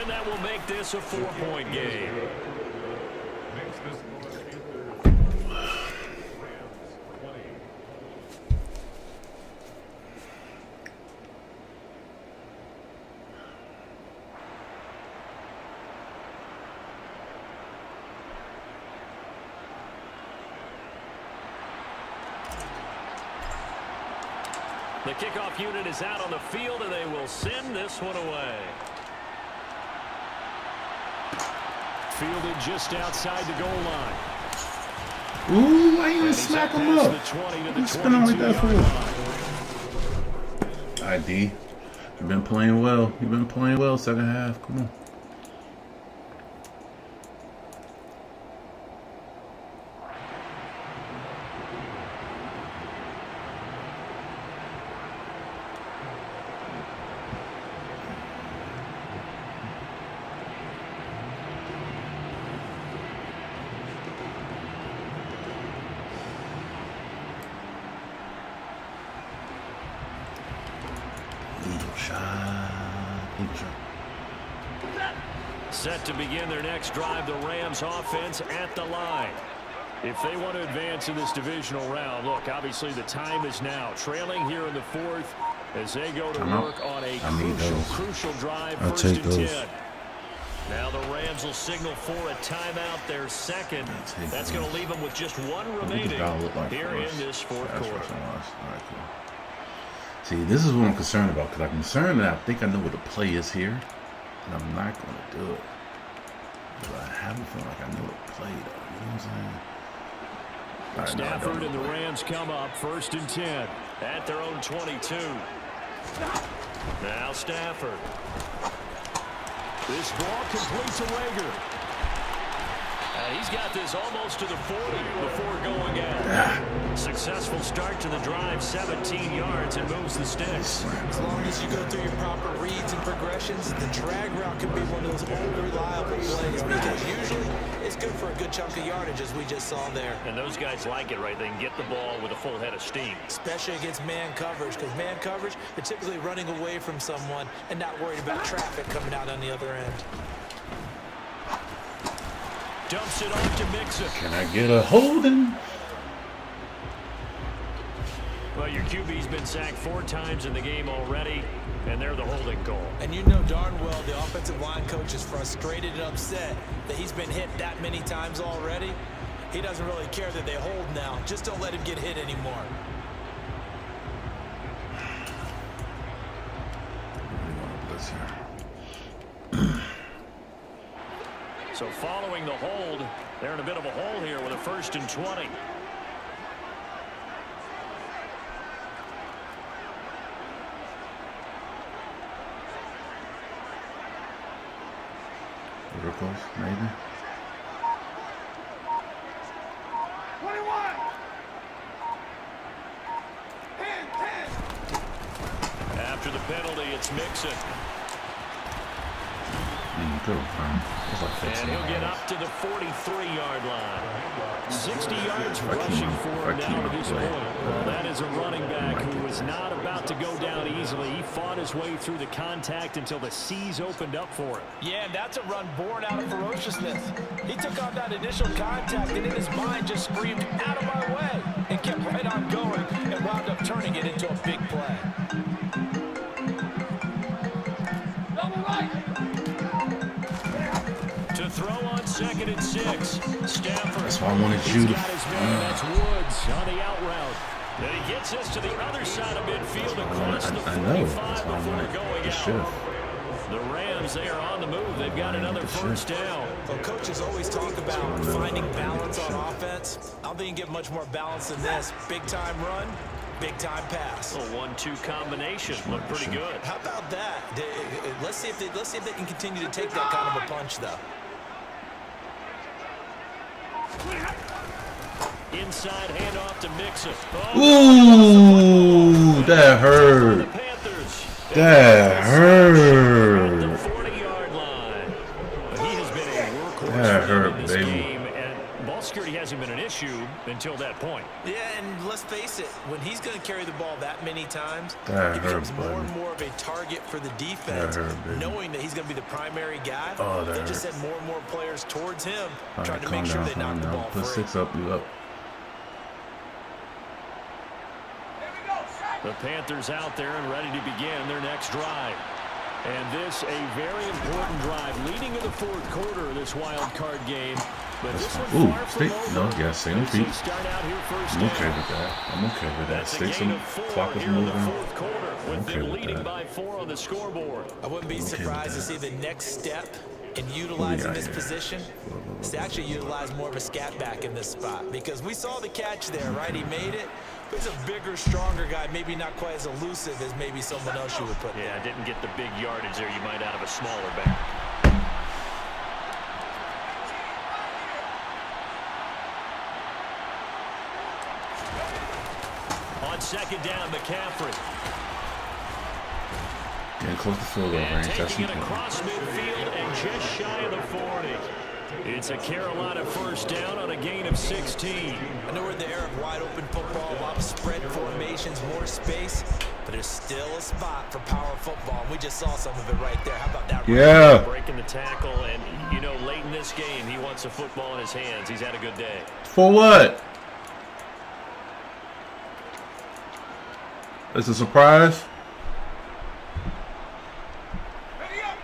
And that will make this a 4-point game. The kickoff unit is out on the field, and they will send this one away. Fielded just outside the goal line. Ooh, I even smack him up. What's spin on like that for? All right, D. You've been playing well. You've been playing well second half. Come on. Set to begin their next drive, the Rams offense at the line. If they want to advance in this divisional round, look, obviously the time is now. Trailing here in the fourth as they go to work on a crucial drive, first and 10. Now the Rams will signal for a timeout, their second. That's going to leave them with just one remaining here in this fourth quarter. See, this is what I'm concerned about, because I'm concerned that I think I know what the play is here, and I'm not going to do it. But I haven't felt like I know the play, though. You know what I'm saying? Stafford and the Rams come up first and 10 at their own 22. Now Stafford. This ball completes to Rager. He's got this almost to the 40 before going out. Successful start to the drive, 17 yards, and moves the sticks. As long as you go through your proper reads and progressions, the drag route can be one of those old reliable plays because usually it's good for a good chunk of yardage, as we just saw there. And those guys like it, right? They can get the ball with a full head of steam. Especially against man coverage, because man coverage, they're typically running away from someone and not worried about traffic coming out on the other end. Dumps it off to Mixon. Can I get a holding? Well, your QB's been sacked 4 times in the game already, and they're the holding goal. And you know darn well the offensive line coach is frustrated and upset that he's been hit that many times already. He doesn't really care that they hold now. Just don't let him get hit anymore. So following the hold, they're in a bit of a hole here with a first and 20. Miracles, maybe. 21. 10. After the penalty, it's Mixon. And he'll get up to the 43-yard line. 60 yards rushing for him now to this point. Well, that is a running back who was not about to go down easily. He fought his way through the contact until the seas opened up for him. Yeah, and that's a run born out of ferociousness. He took on that initial contact and in his mind just screamed, "Out of my way," and kept right on going and wound up turning it into a big play. Double right. To throw on 2nd and 6. Stafford. That's why I wanted you to. Got his man. That's Woods on the out route. And he gets us to the other side of midfield across the 45 before going out. The Rams, they are on the move. They've got another first down. Well, coaches always talk about finding balance on offense. I don't think you can get much more balance than this. Big-time run, big-time pass. A 1-2 combination. Look pretty good. How about that? Let's see if they can continue to take that kind of a punch, though. Inside handoff to Mixon. Ooh, that hurt. That hurt. The 40-yard line. He has been a workhorse That hurt, in this baby. game, and ball security hasn't been an an issue until that point. Yeah, and let's face it, when he's going to carry the ball that many times, That he becomes hurt, more buddy. and more of a target for the defense, That hurt, baby. knowing that he's going to be the primary guy. Oh, that they just hurt. send more and more players towards him, All trying right, to calm make sure down, they knock calm the down. ball Put free. 6 up, you up. Here we go. Set. The Panthers out there and ready to begin their next drive. And this a very important drive leading in the fourth quarter of this wild card game. But this one Ooh, far from stay, over. no, yeah, stay on As they feet. start out here first I'm down. okay with that. I'm okay with that. That's a Stay gain some of 4 clock is here in the moving. fourth quarter with Okay them with leading that. by 4 on the scoreboard. I wouldn't be Okay with surprised to that. see the next step in utilizing this here? position is to actually utilize more of a scat back in this spot, because we saw the catch there, right? He made it. But he's a bigger, stronger guy, maybe not quite as elusive as maybe someone else you would put there. Yeah, didn't get the big yardage there you might out of a smaller back. On second down, McCaffrey. Getting close to field goal And range. That's taking it important. across midfield and just shy of the 40. It's a Carolina first down on a gain of 16. I know we're in the era of wide open football, a lot of spread formations, more space, but there's still a spot for power football. We just saw some of it right there. How about that? Yeah. Breaking the tackle, and, you know, late in this game, he wants the football in his hands. He's had a good day. For what? It's a surprise. Ready up.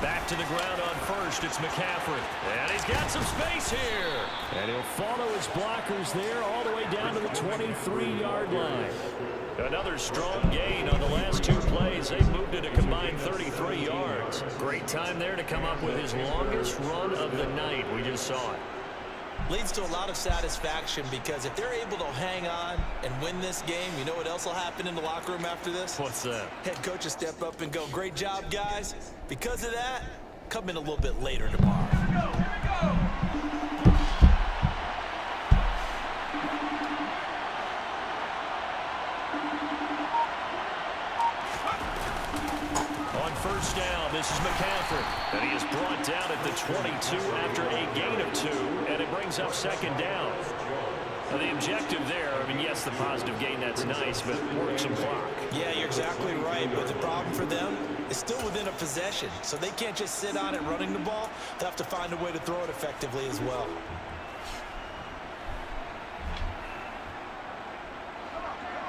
Back to the ground on first. It's McCaffrey. And he's got some space here. And he'll follow his blockers there all the way down to the 23-yard line. Another strong gain on the last 2 plays. They've moved it a combined 33 yards. Great time there to come up with his longest run of the night. We just saw it. Leads to a lot of satisfaction, because if they're able to hang on and win this game, you know what else will happen in the locker room after this? What's that? Head coach will step up and go, "Great job, guys. Because of that, come in a little bit later tomorrow." Here we go. On first down, this is McCaffrey. And he is brought down at the 22 after a gain of 2, and it brings up second down. Now, the objective there, I mean, yes, the positive gain, that's nice, but work some clock. Yeah, you're exactly right, but the problem for them is still within a possession, so they can't just sit on it running the ball. They'll have to find a way to throw it effectively as well.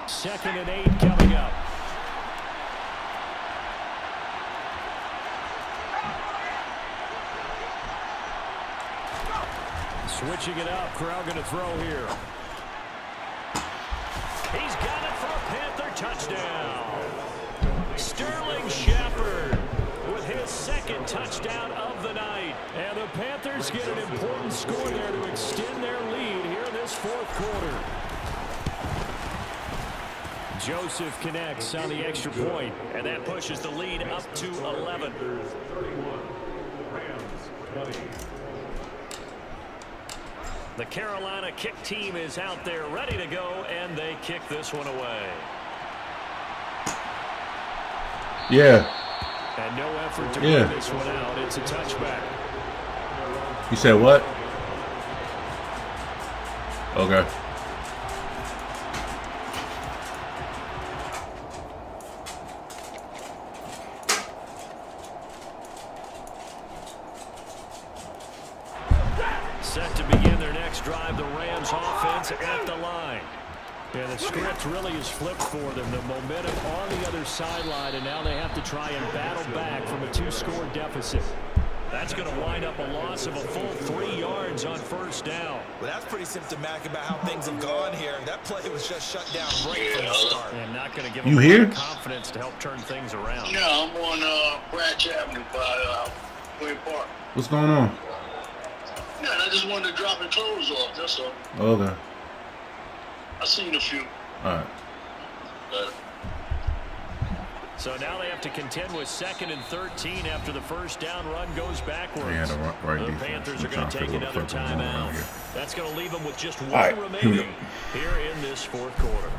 Second and 8 coming up. Switching it up. Corral going to throw here. He's got it for a Panther touchdown. Sterling Shepard with his second touchdown of the night. And the Panthers get an important score there to extend their lead here in this fourth quarter. Joseph connects on the extra point, and that pushes the lead up to 11. The Carolina kick team is out there ready to go, and they kick this one away. Yeah. And no effort to bring this one out. It's a touchback. You said what? Okay. Set to begin their next drive, the Rams offense at the line. Yeah, the script really is flipped for them. The momentum on the other sideline, and now they have to try and battle back from a 2-score deficit. That's going to wind up a loss of a full 3 yards on first down. Well, that's pretty symptomatic about how things have gone here. That play was just shut down right from the start. And not going to give You them here? confidence to help turn things around. Yeah, I'm on Branch Avenue by Wayne Park. What's going on? Yeah, and I just wanted to drop the clothes off, that's all. Okay. I seen a few. All right. So now they have to contend with 2nd and 13 after the first down run goes backwards. They had a right The defense. Panthers I'm are going trying to to take figure out another what the fuck is going on timeout. here. That's going to leave them with just one right, here we remaining here in this fourth quarter.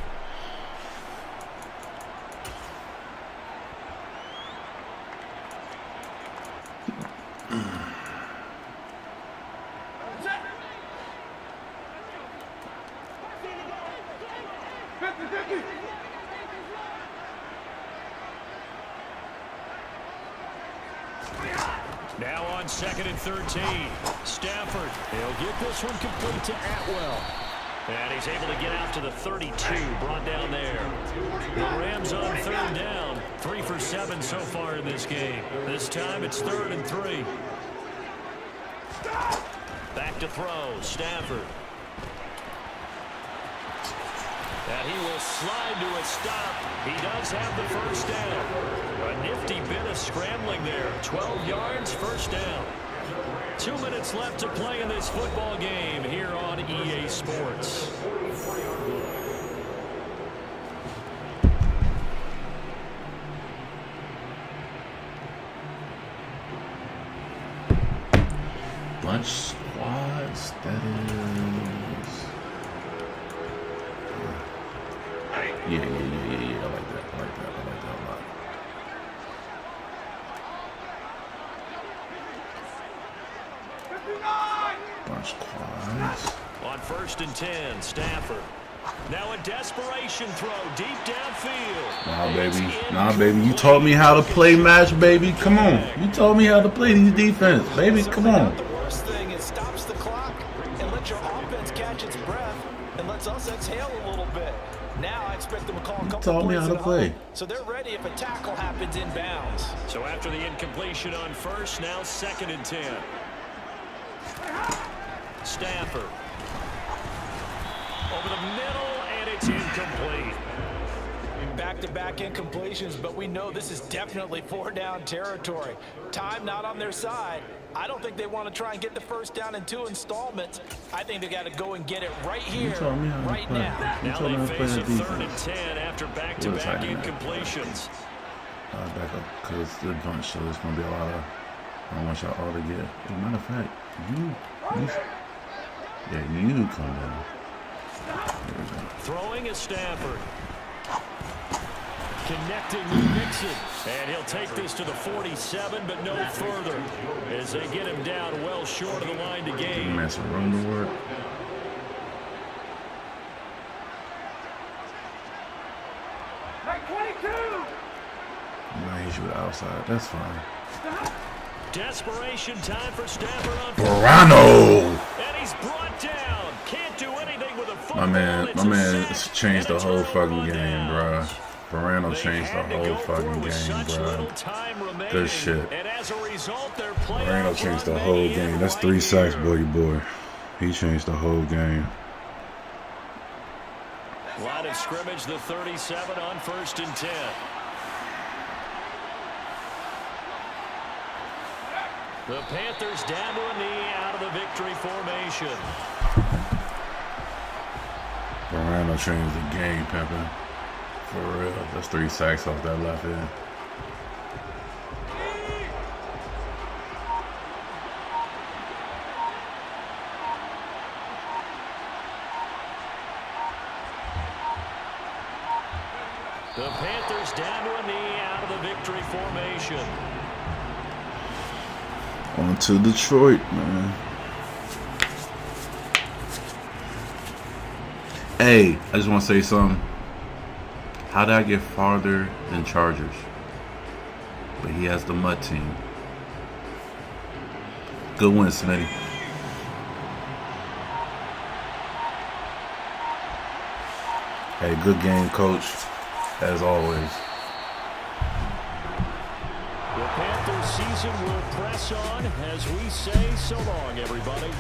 Now on 2nd and 13. Stafford. He'll get this one complete to Atwell. And he's able to get out to the 32, brought down there. The Rams on 3rd down. 3 for 7 so far in this game. This time it's 3rd and 3. Back to throw. Stafford. And he will slide to a stop. He does have the first down. A nifty bit of scrambling there. 12 yards, first down. 2 minutes left to play in this football game here on EA Sports. Bunch squads, that is. Yeah. I like that a lot. Bunch squads. On 1st and 10, Stafford. Now a desperation throw deep downfield. Nah, baby. You taught me how to play match, baby. Come on. You taught me how to play these defense, baby. Come on. The worst thing, it stops the clock and lets your offense catch its breath and lets us exhale a little bit. Now I expect them to call a couple taught me plays how to at play. home, so they're ready if a tackle happens inbounds. So after the incompletion on 1st, now 2nd and 10. Stafford. Over the middle, and it's incomplete. Back-to-back incompletions, but we know this is definitely 4-down territory. Time not on their side. I don't think they want to try and get the first down in 2 installments. I think they got to go and get it right here, right now. Now they face a 3rd and 10 after back-to-back incompletions. Back up because the bunch, so there's going to be a lot of. I don't want y'all all to get. As a matter of fact, you come down. There we go. Throwing is Stafford. Connecting with Mixon. And he'll take this to the 47, but no further. As they get him down well short of the line to gain. Man, some room to work. Like 22. I'm gonna hit you with the outside. That's fine. Desperation time for Stafford on Verano! And he's brought down. Can't do anything with a football. My man changed the whole fucking game, bruh. Verano changed the whole fucking game, bruh. Good shit. Verano changed the whole game. That's 3 sacks, boy. He changed the whole game. Line of scrimmage, the 37 on 1st and 10. The Panthers down to a knee out of the victory formation. Verano changed the game, Pimpin'. For real. That's 3 sacks off that left end. The Panthers down to a knee out of the victory formation. On to Detroit, man. Hey, I just want to say something. How did I get farther than Chargers? But he has the mud team. Good win, Smitty. Hey, good game, coach. As always. The Panthers season will press on as we say so long, everybody.